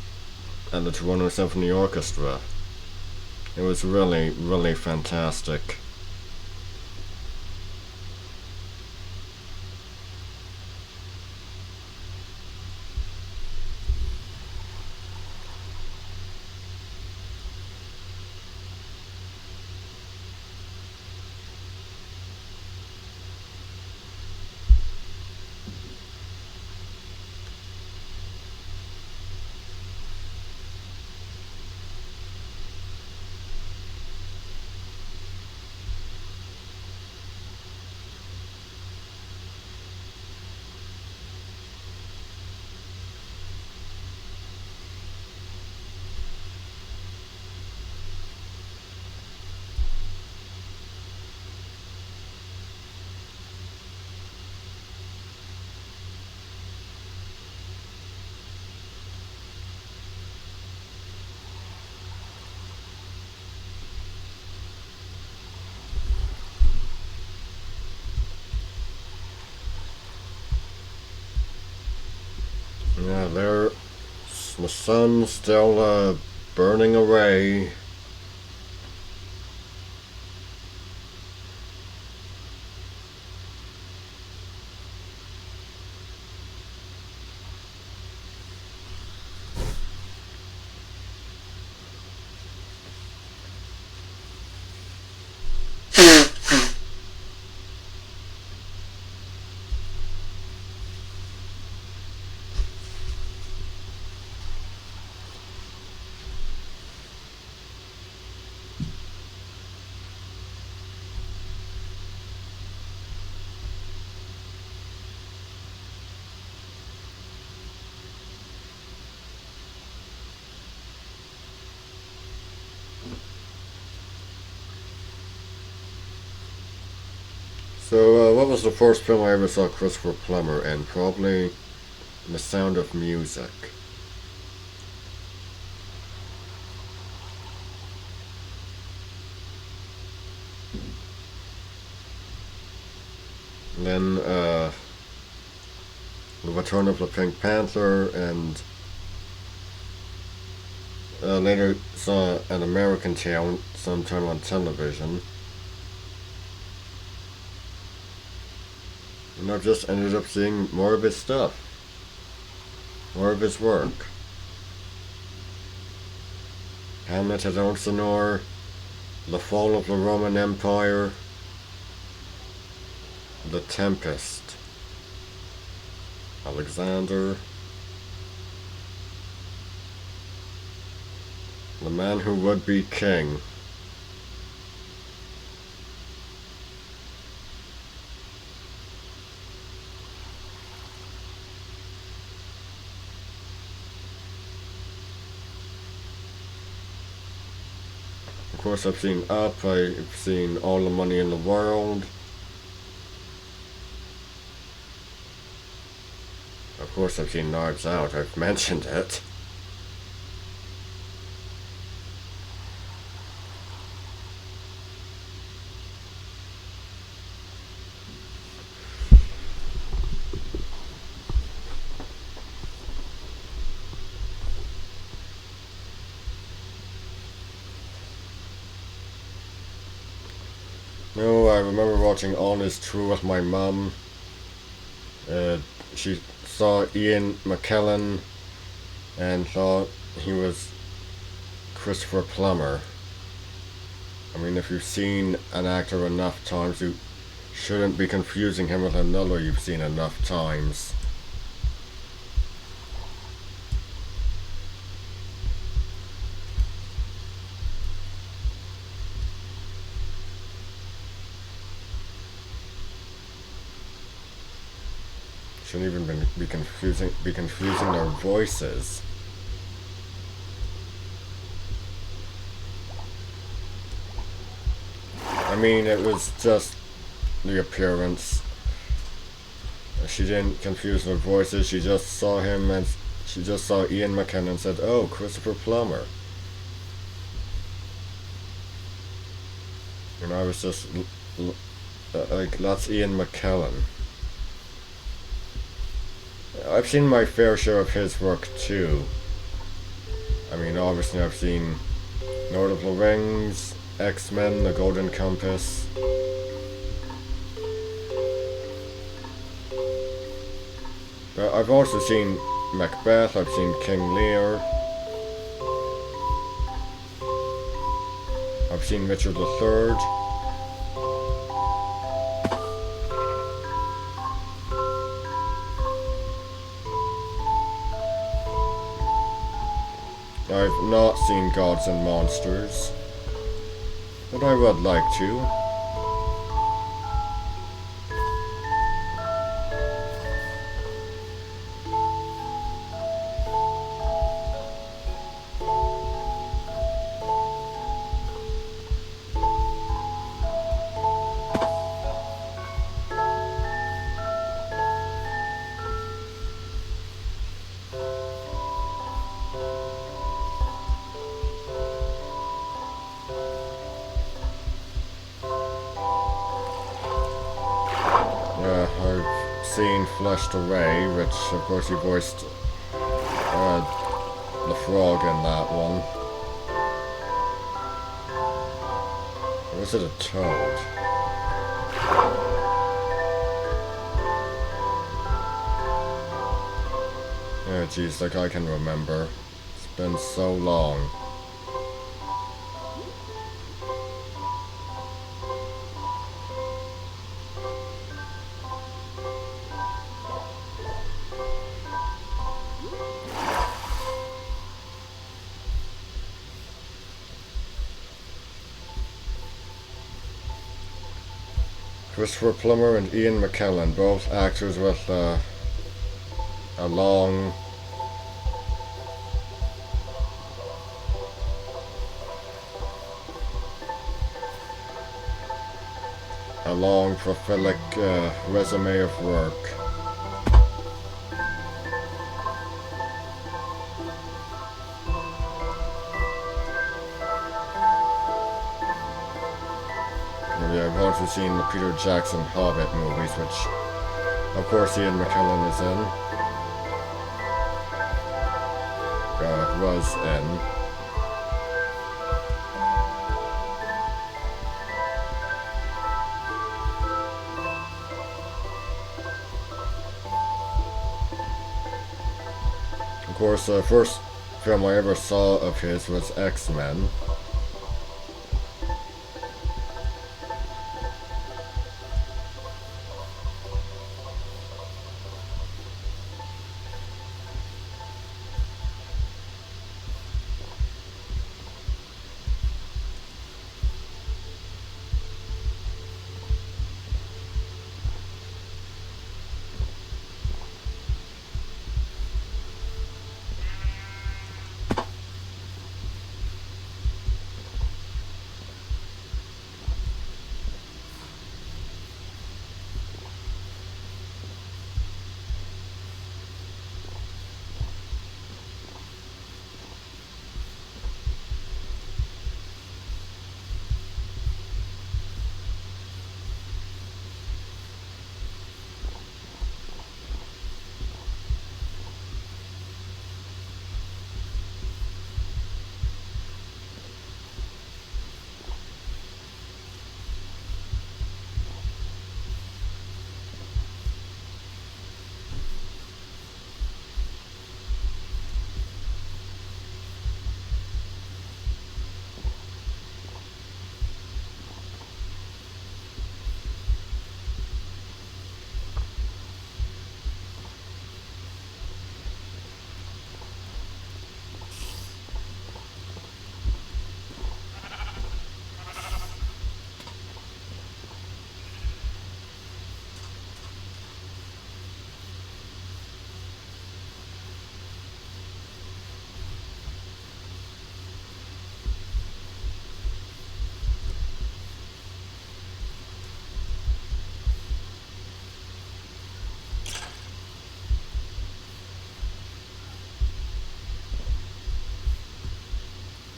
the Toronto Symphony Orchestra. It was really, really fantastic. Yeah, there, the sun's still burning away. So, what was the first film I ever saw Christopher Plummer in? Probably The Sound of Music. And then, The Return of the Pink Panther, and later saw An American Tale sometime on television. And I just ended up seeing more of his stuff, more of his work. Hamlet at Elsinore, The Fall of the Roman Empire, The Tempest, Alexander, The Man Who Would Be King. Of course, I've seen Up, I've seen All the Money in the World. Of course, I've seen Knives Out, I've mentioned it. No, I remember watching All Is True with my mum. She saw Ian McKellen and thought he was Christopher Plummer. I mean, if you've seen an actor enough times, you shouldn't be confusing him with another you've seen enough times. Shouldn't even be confusing their voices. I mean, it was just the appearance. She didn't confuse their voices. She just saw him and she just saw Ian McKellen and said, "Oh, Christopher Plummer." And I was just like, that's Ian McKellen. I've seen my fair share of his work too. I mean, obviously I've seen Lord of the Rings, X-Men, The Golden Compass. But I've also seen Macbeth, I've seen King Lear. I've seen Richard III. I've not seen Gods and Monsters, but I would like to. I've seen Flushed Away, which of course he voiced the frog in that one. Or was it a toad? Yeah, geez, like I can remember. It's been so long. Christopher Plummer and Ian McKellen, both actors with a long prolific resume of work. Yeah, I've also seen the Peter Jackson Hobbit movies, which of course Ian McKellen is in. Was in. Of course, the first film I ever saw of his was X-Men.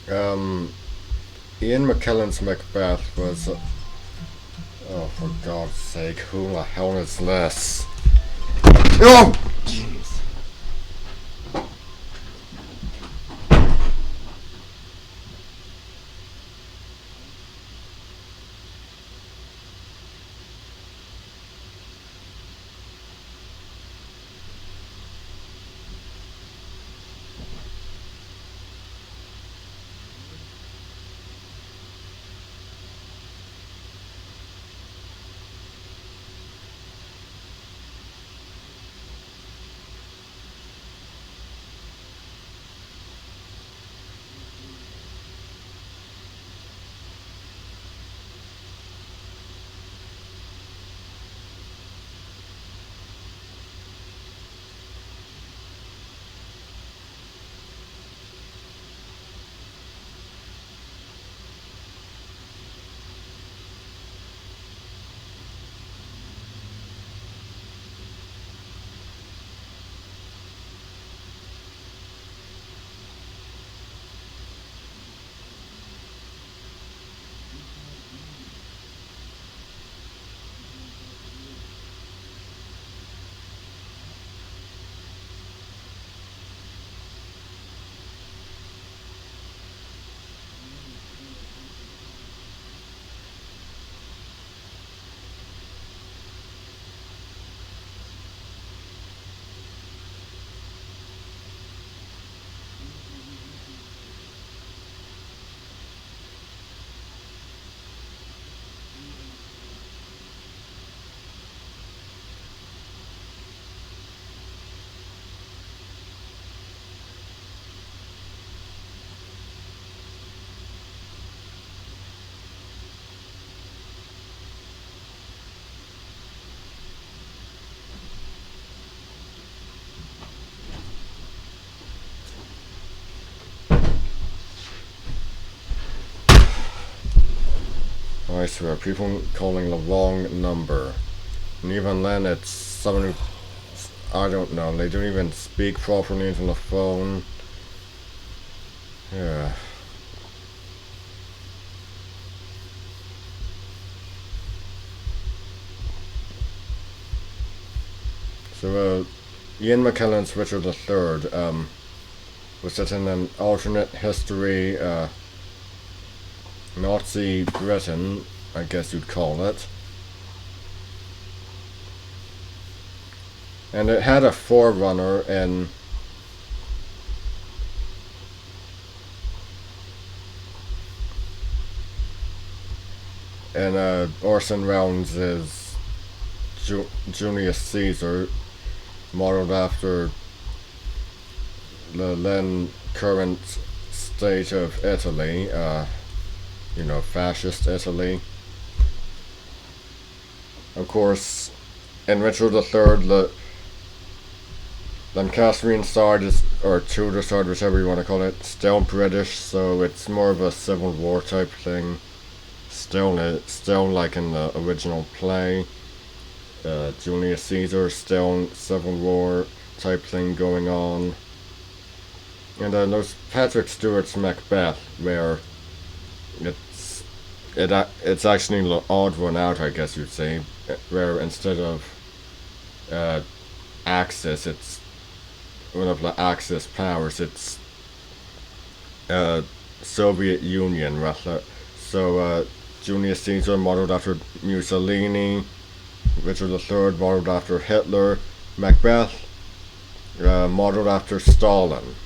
Ian McKellen's Macbeth was. Oh, for God's sake, who the hell is this? Oh! Jeez. I swear, people calling the wrong number. And even then, it's someone who. I don't know, they don't even speak properly into the phone. Yeah. So, Ian McKellen's Richard III, was set in an alternate history, Nazi Britain, I guess you'd call it. And it had a forerunner in Orson Welles' Julius Caesar, modeled after the then current state of Italy, fascist Italy. Of course, in Richard III, the Lancastrian side is, or Tudor side, whichever you want to call it, still British, so it's more of a Civil War type thing. Still like in the original play. Julius Caesar, still Civil War type thing going on. And there's Patrick Stewart's Macbeth, where it's actually the odd one out, I guess you'd say, where instead of Axis, it's one of the Axis powers. It's Soviet Union, rather. So Julius Caesar modeled after Mussolini, Richard III modeled after Hitler, Macbeth modeled after Stalin.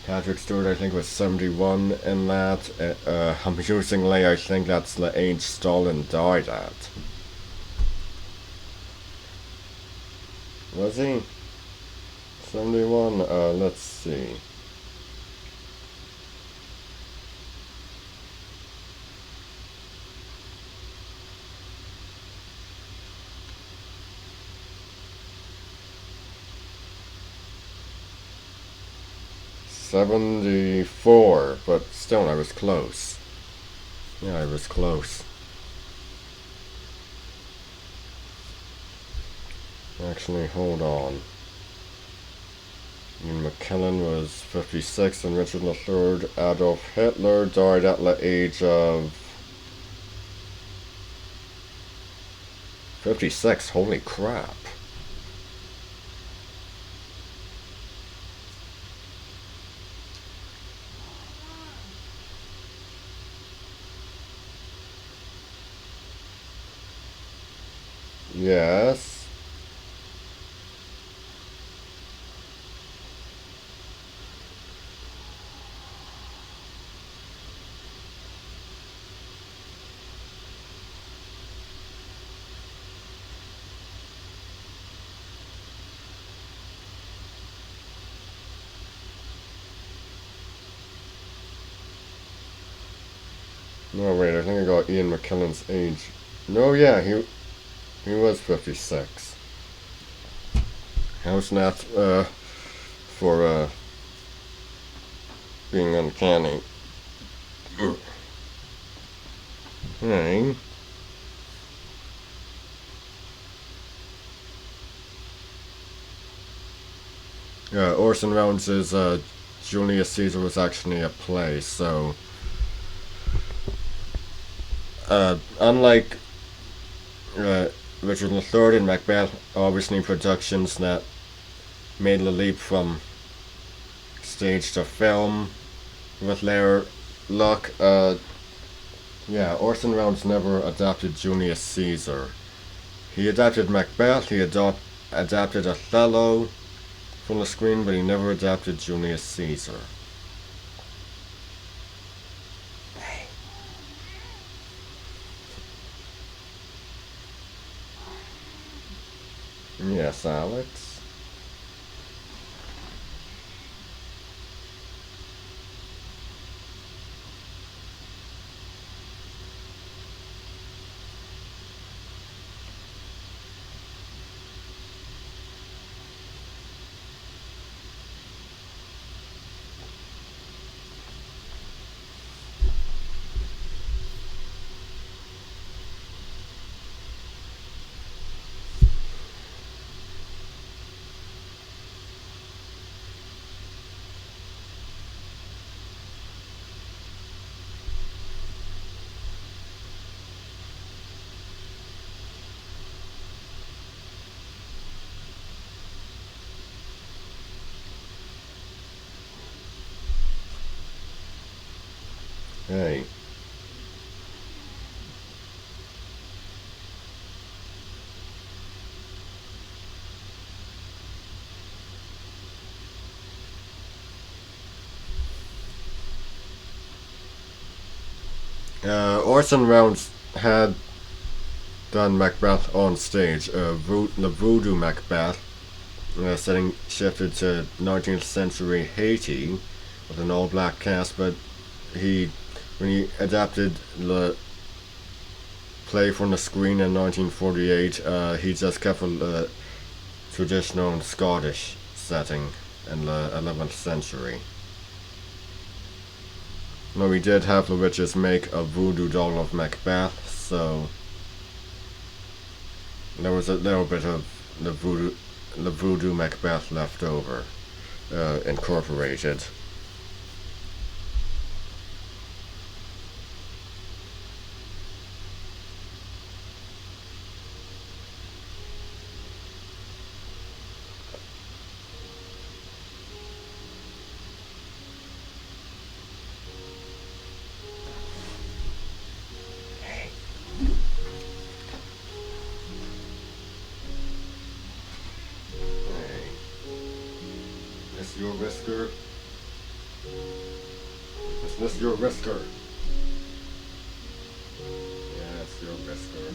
Patrick Stewart, I think, was 71 in that. Amusingly, I think that's the age Stalin died at. Was he? 71? Let's see. '74, but still, I was close. Yeah, I was close. Actually, hold on. Ian McKellen was 56 and Richard III. Adolf Hitler died at the age of 56. Holy crap. Yes. No, wait, I think I got Ian McKellen's age. No, yeah, he was 56. How's that, for, being uncanny? Hey. Orson Welles' Julius Caesar was actually a play, so unlike Richard III and Macbeth, obviously productions that made the leap from stage to film with their luck, yeah, Orson Welles never adapted Julius Caesar. He adapted Macbeth, he adapted Othello from the screen, but he never adapted Julius Caesar. Yes, Alex. Hey. Orson Welles had done Macbeth on stage. The Voodoo Macbeth, setting shifted to 19th century Haiti with an all-black cast, but when he adapted the play from the screen in 1948, he just kept the traditional Scottish setting in the 11th century. No, we did have the witches make a voodoo doll of Macbeth, so there was a little bit of the voodoo Macbeth left over, incorporated. Is your whisker? Is this your whisker? Yes, your whisker.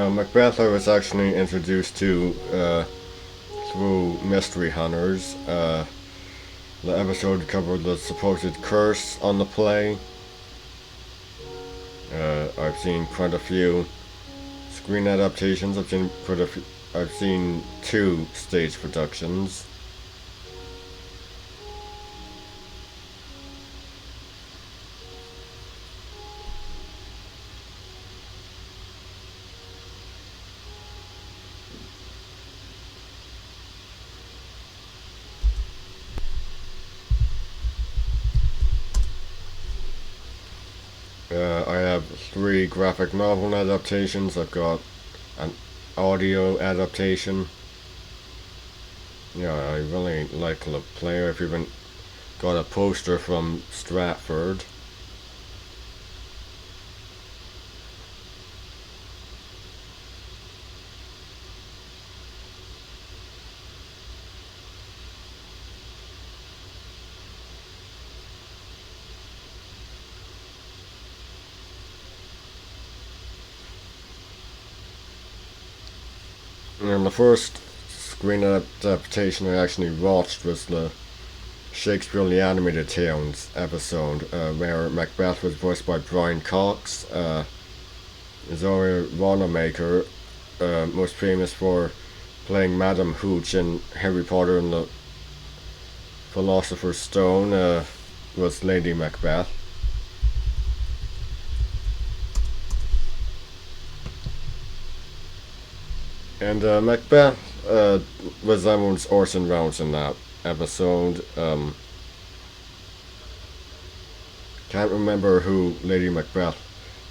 Macbeth I was actually introduced to through Mystery Hunters. The episode covered the supposed curse on the play. I've seen quite a few screen adaptations. I've seen 2 stage productions. I have 3 graphic novel adaptations. I've got an audio adaptation. Yeah, I really like the play. I've even got a poster from Stratford. And the first screen adaptation I actually watched was the Shakespeare in the Animated Tales episode, where Macbeth was voiced by Brian Cox. Zoe Wanamaker, most famous for playing Madame Hooch in Harry Potter and the Philosopher's Stone, was Lady Macbeth. And Macbeth resembles Orson Welles in that episode. Can't remember who Lady Macbeth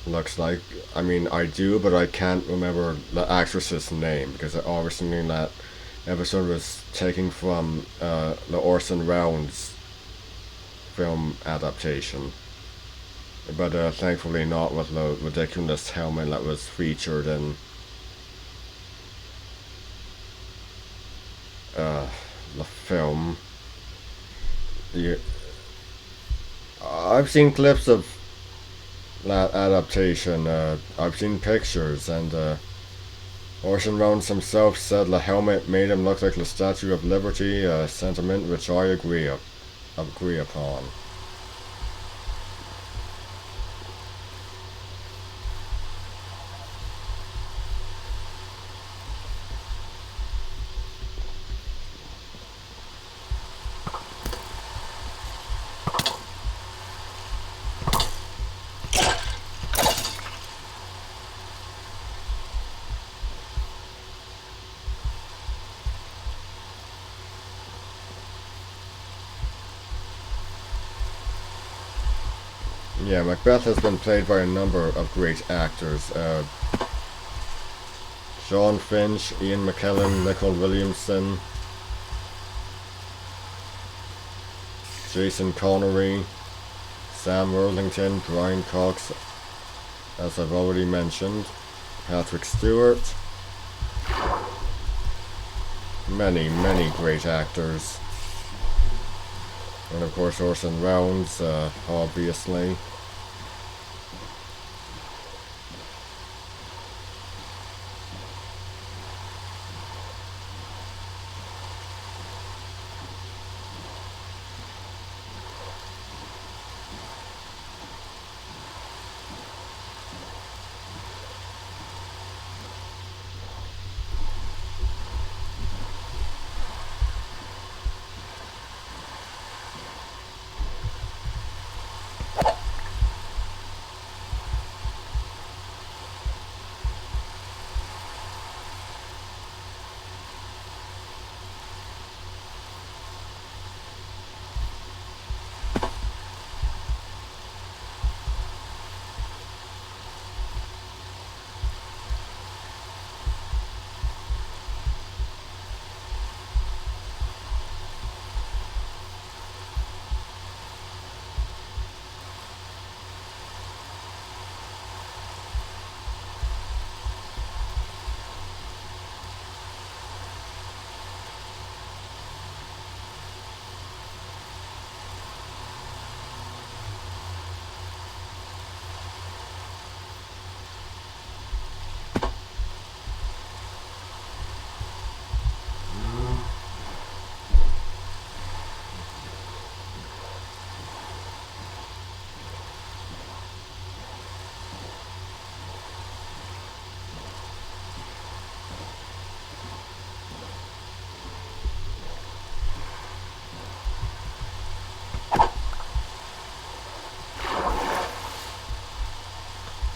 looks like. I mean, I do, but I can't remember the actress's name because I obviously knew that episode was taken from the Orson Welles film adaptation. But thankfully not with the ridiculous helmet that was featured in the film. Yeah, I've seen clips of that adaptation. I've seen pictures, and Orson Welles himself said the helmet made him look like the Statue of Liberty, a sentiment which I agree upon. Yeah, Macbeth has been played by a number of great actors. Sean Finch, Ian McKellen, Nicole Williamson, Jason Connery, Sam Worthington, Brian Cox, as I've already mentioned, Patrick Stewart. Many, many great actors. And of course Orson Welles, obviously.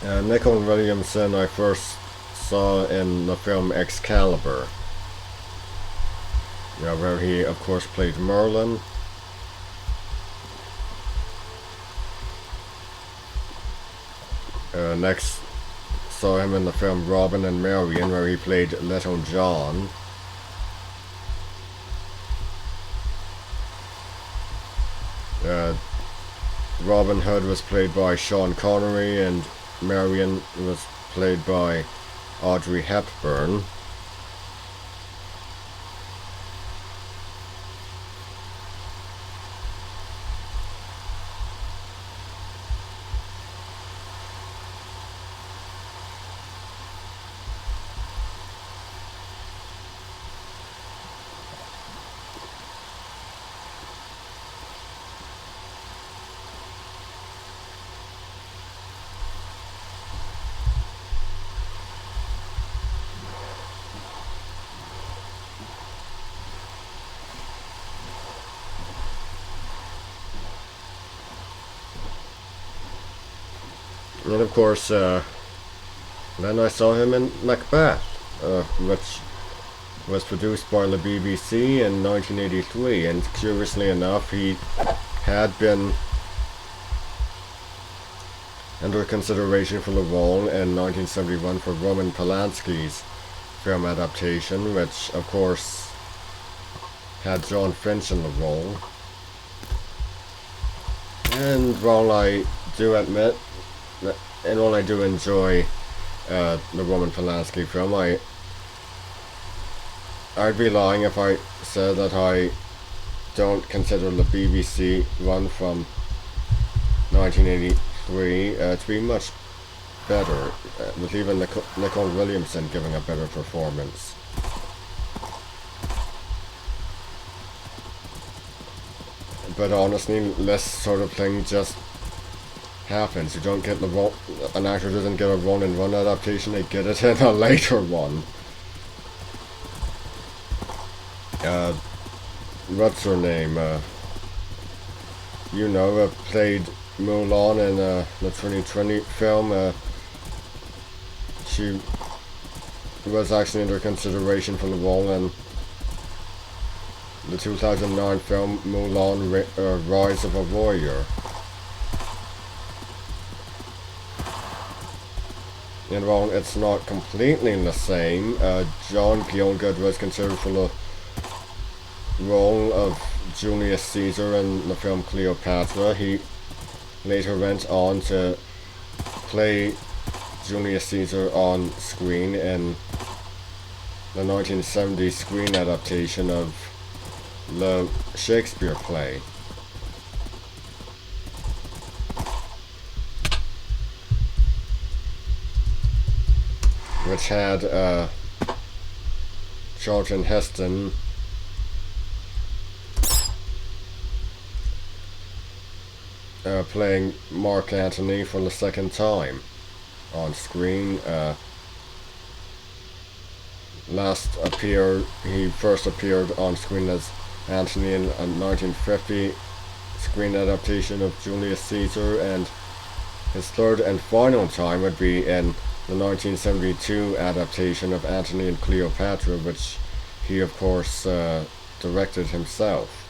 Nicol Williamson I first saw in the film Excalibur, where he of course played Merlin. Next saw him in the film Robin and Marian, where he played Little John. Robin Hood was played by Sean Connery, and Marian was played by Audrey Hepburn. And of course, then I saw him in Macbeth, which was produced by the BBC in 1983, and curiously enough, he had been under consideration for the role in 1971 for Roman Polanski's film adaptation, which of course had John Finch in the role. And while I do admit, and while I do enjoy the Roman Polanski film, I'd be lying if I said that I don't consider the BBC one from 1983 to be much better, with even Nicol Williamson giving a better performance. But honestly, this sort of thing just happens. You don't get an actor doesn't get a run in one adaptation, they get it in a later one. What's her name? Played Mulan in the 2020 film. She was actually under consideration for the role in the 2009 film Mulan Rise of a Warrior. And while it's not completely the same, John Gielgud was considered for the role of Julius Caesar in the film Cleopatra. He later went on to play Julius Caesar on screen in the 1970 screen adaptation of the Shakespeare play. Which had Charlton Heston playing Mark Antony for the second time on screen. He first appeared on screen as Antony in a 1950 screen adaptation of Julius Caesar, and his third and final time would be in the 1972 adaptation of Antony and Cleopatra, which he of course directed himself.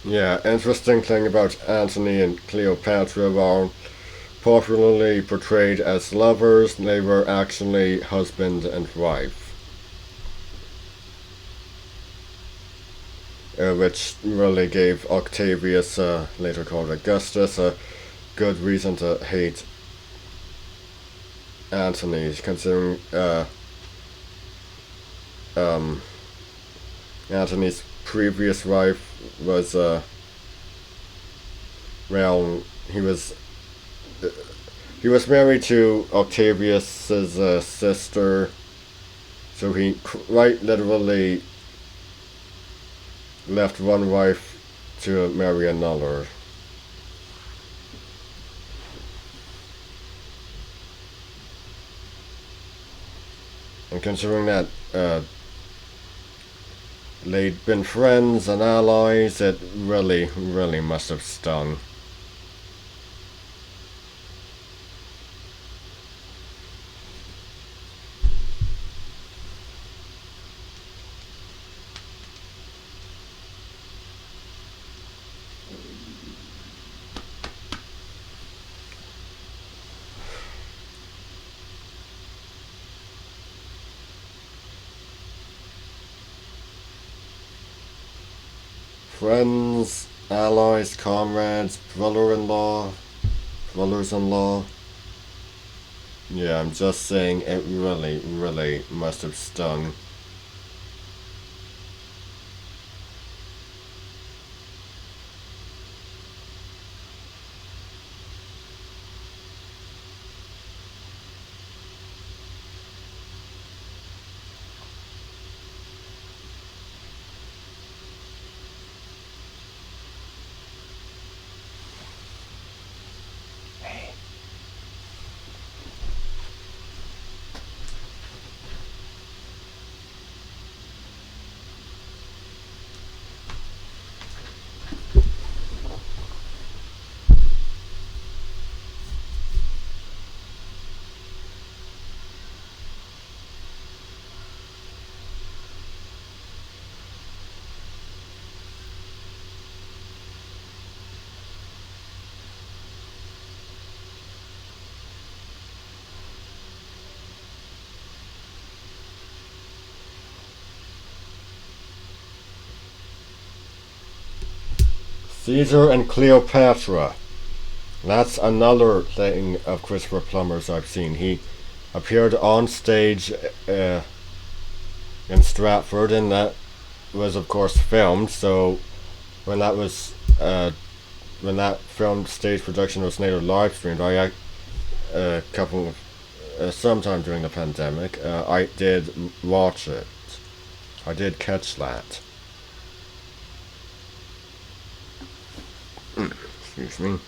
Yeah, interesting thing about Antony and Cleopatra are popularly portrayed as lovers, they were actually husband and wife. Which really gave Octavius, later called Augustus, a good reason to hate Antony, considering um, Antony's previous wife was, well, he was he was married to Octavius's sister, so he quite literally left one wife to marry another. And considering that they'd been friends and allies, it really, really must have stung. Friends, allies, comrades, brother-in-law, brothers-in-law. Yeah, I'm just saying it really, really must have stung. Caesar and Cleopatra. That's another thing of Christopher Plummer's I've seen. He appeared on stage in Stratford, and that was, of course, filmed. So when that was when that filmed stage production was later live streamed, I a couple of sometime during the pandemic, I did watch it. I did catch that. Excuse me.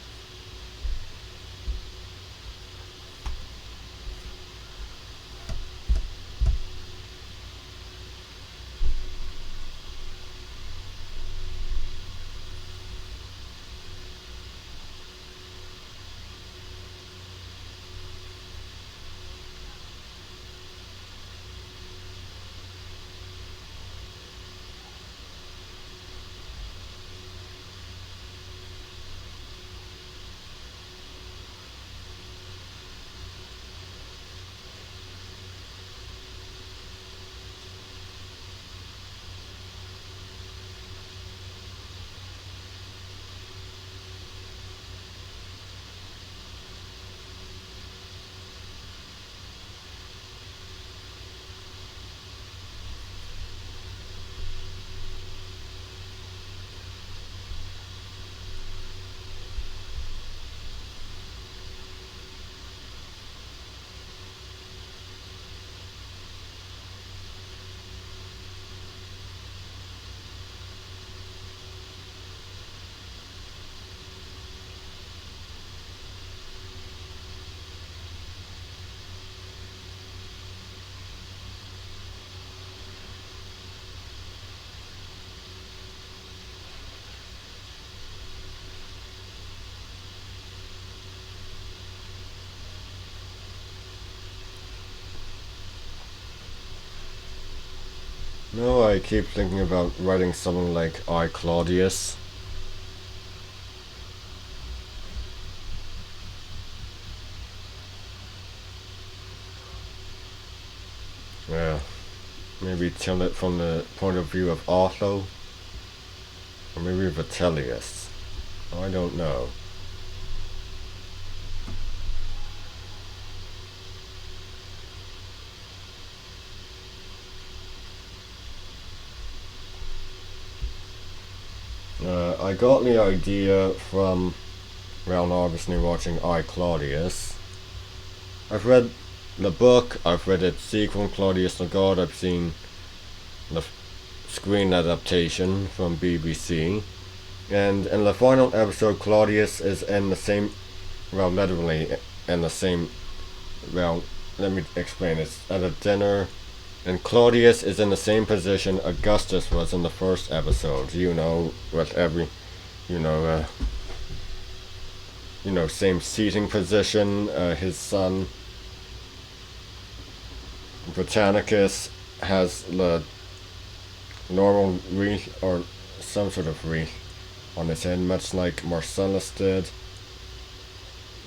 No, I keep thinking about writing something like I, Claudius. maybe tell it from the point of view of Otho, or maybe Vitellius. I don't know. I got the idea from, well, obviously watching I, Claudius. I've read the book, I've read its sequel, Claudius the God, I've seen the screen adaptation from BBC, and in the final episode, Claudius is in the same, well, literally in the same, well, let me explain. It's at a dinner, and Claudius is in the same position Augustus was in the first episode, with every, you know, uh, same seating position. His son Britannicus has the normal wreath or some sort of wreath on his head, much like Marcellus did.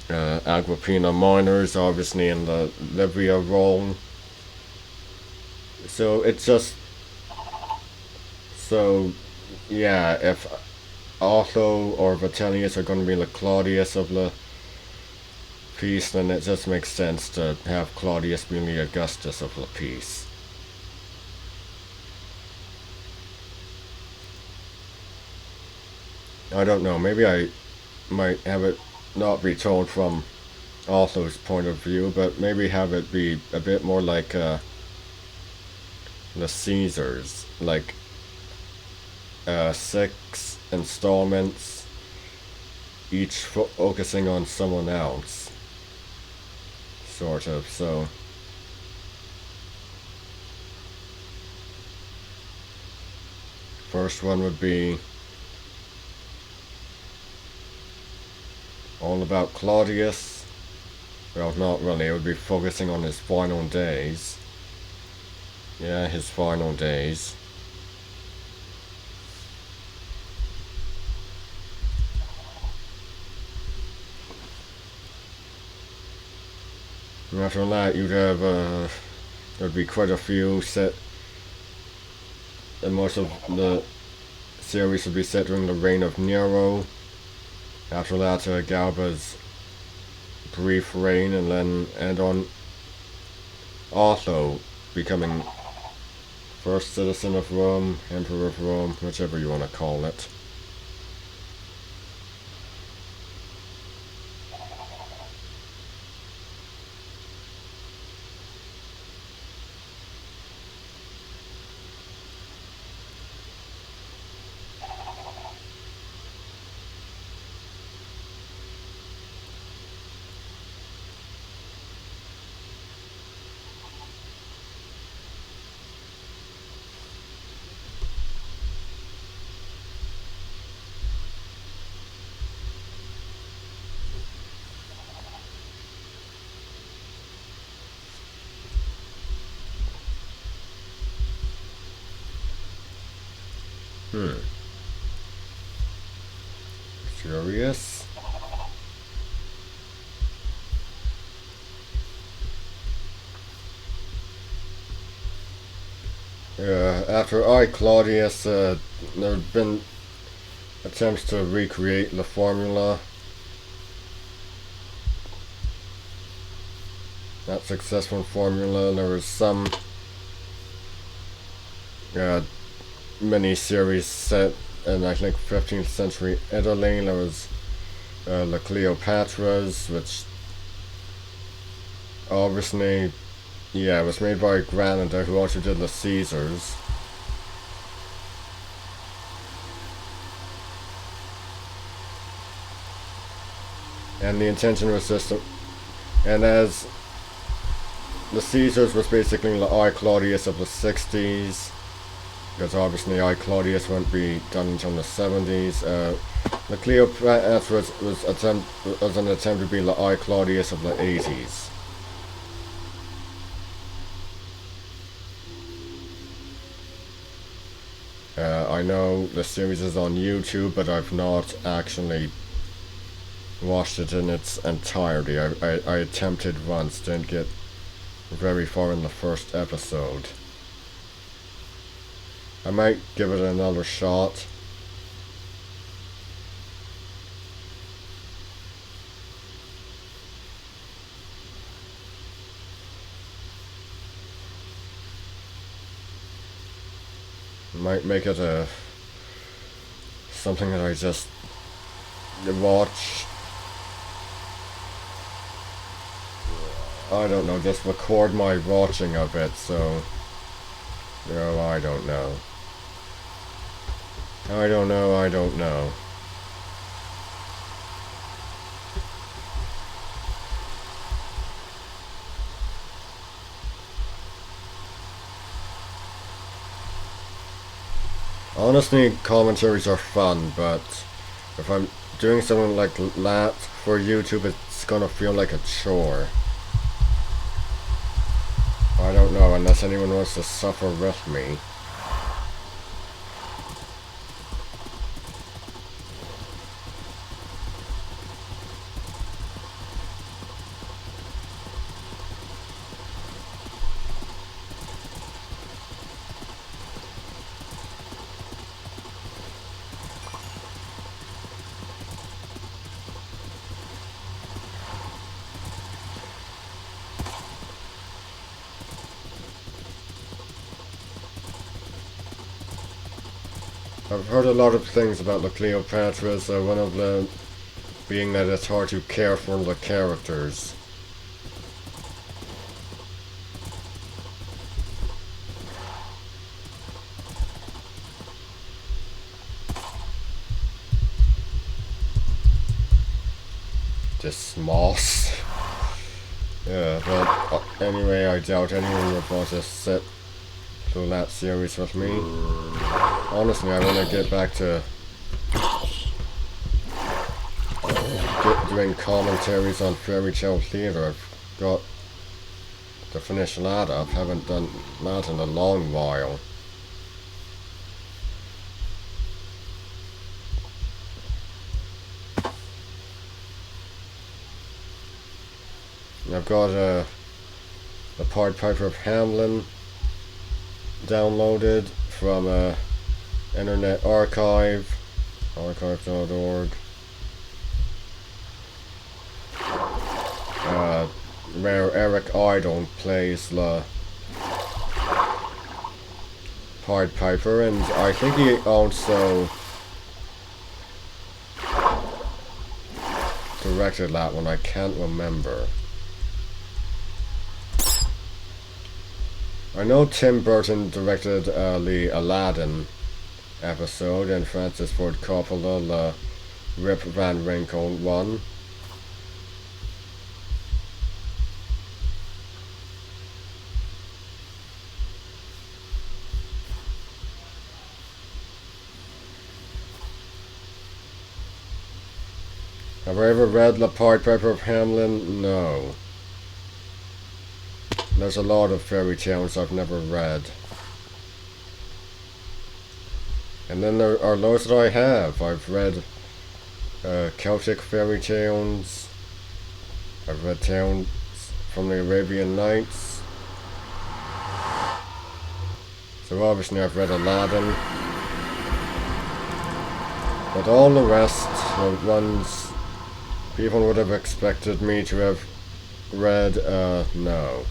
Agrippina Minor is obviously in the Livia role. So it's just so yeah. If Otho or Vitellius are going to be the Claudius of the piece, then it just makes sense to have Claudius being the Augustus of the piece. I don't know, maybe I might have it not be told from Otho's point of view, but maybe have it be a bit more like the Caesars, like 6 installments, each focusing on someone else, sort of. So first one would be all about Claudius. Well, not really, it would be focusing on his final days. Yeah, his final days. And after that, you'd have, there'd be quite a few set, and most of the series would be set during the reign of Nero. After that, Galba's brief reign, and then end on Otho becoming first citizen of Rome, emperor of Rome, whichever you want to call it. Curious. After I, Claudius, there have been attempts to recreate the formula. That successful formula. There was some mini-series set in, I think, 15th century Italy. There was the Cleopatras, which obviously, yeah, it was made by Granada, who also did the Caesars. And the intention was just to, and as the Caesars was basically the I, Claudius of the 60s, because obviously I, Claudius won't be done until the 70s. The Cleopatra was an attempt to be the I, Claudius of the 80s. I know the series is on YouTube, but I've not actually watched it in its entirety. I attempted once, didn't get very far in the first episode. I might give it another shot. Might make it something that I just watch. I don't know, just record my watching of it, so I don't know. I don't know. Honestly, commentaries are fun, but if I'm doing something like that for YouTube, it's gonna feel like a chore. I don't know, unless anyone wants to suffer with me. I've heard a lot of things about the Cleopatras, one of them being that it's hard to care for the characters. Just moss. Yeah, but anyway, I doubt anyone would want to sit through that series with me. Honestly, I want to get back to doing commentaries on fairy tale theatre. I've got to finish that up. Haven't done that in a long while. I've got the Pied Piper of Hamelin downloaded from Internet Archive, archive.org. Where Eric Idle plays the Pied Piper, and I think he also directed that one. I can't remember. I know Tim Burton directed the Aladdin episode, and Francis Ford Coppola the Rip Van Winkle one. Have I ever read The Pied Piper of Hamelin? No. There's a lot of fairy tales I've never read. And then there are those that I have. I've read Celtic fairy tales. I've read tales from the Arabian Nights. So obviously I've read Aladdin. But all the rest, the ones people would have expected me to have read, no.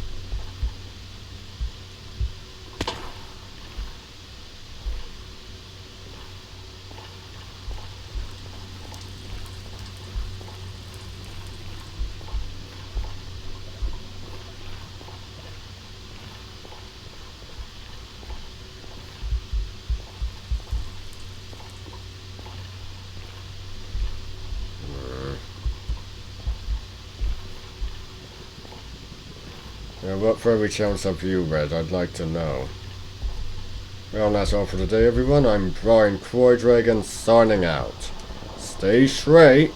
What fairy tales have you read? I'd like to know. Well, that's all for today, everyone. I'm Brian Croydragon signing out. Stay straight.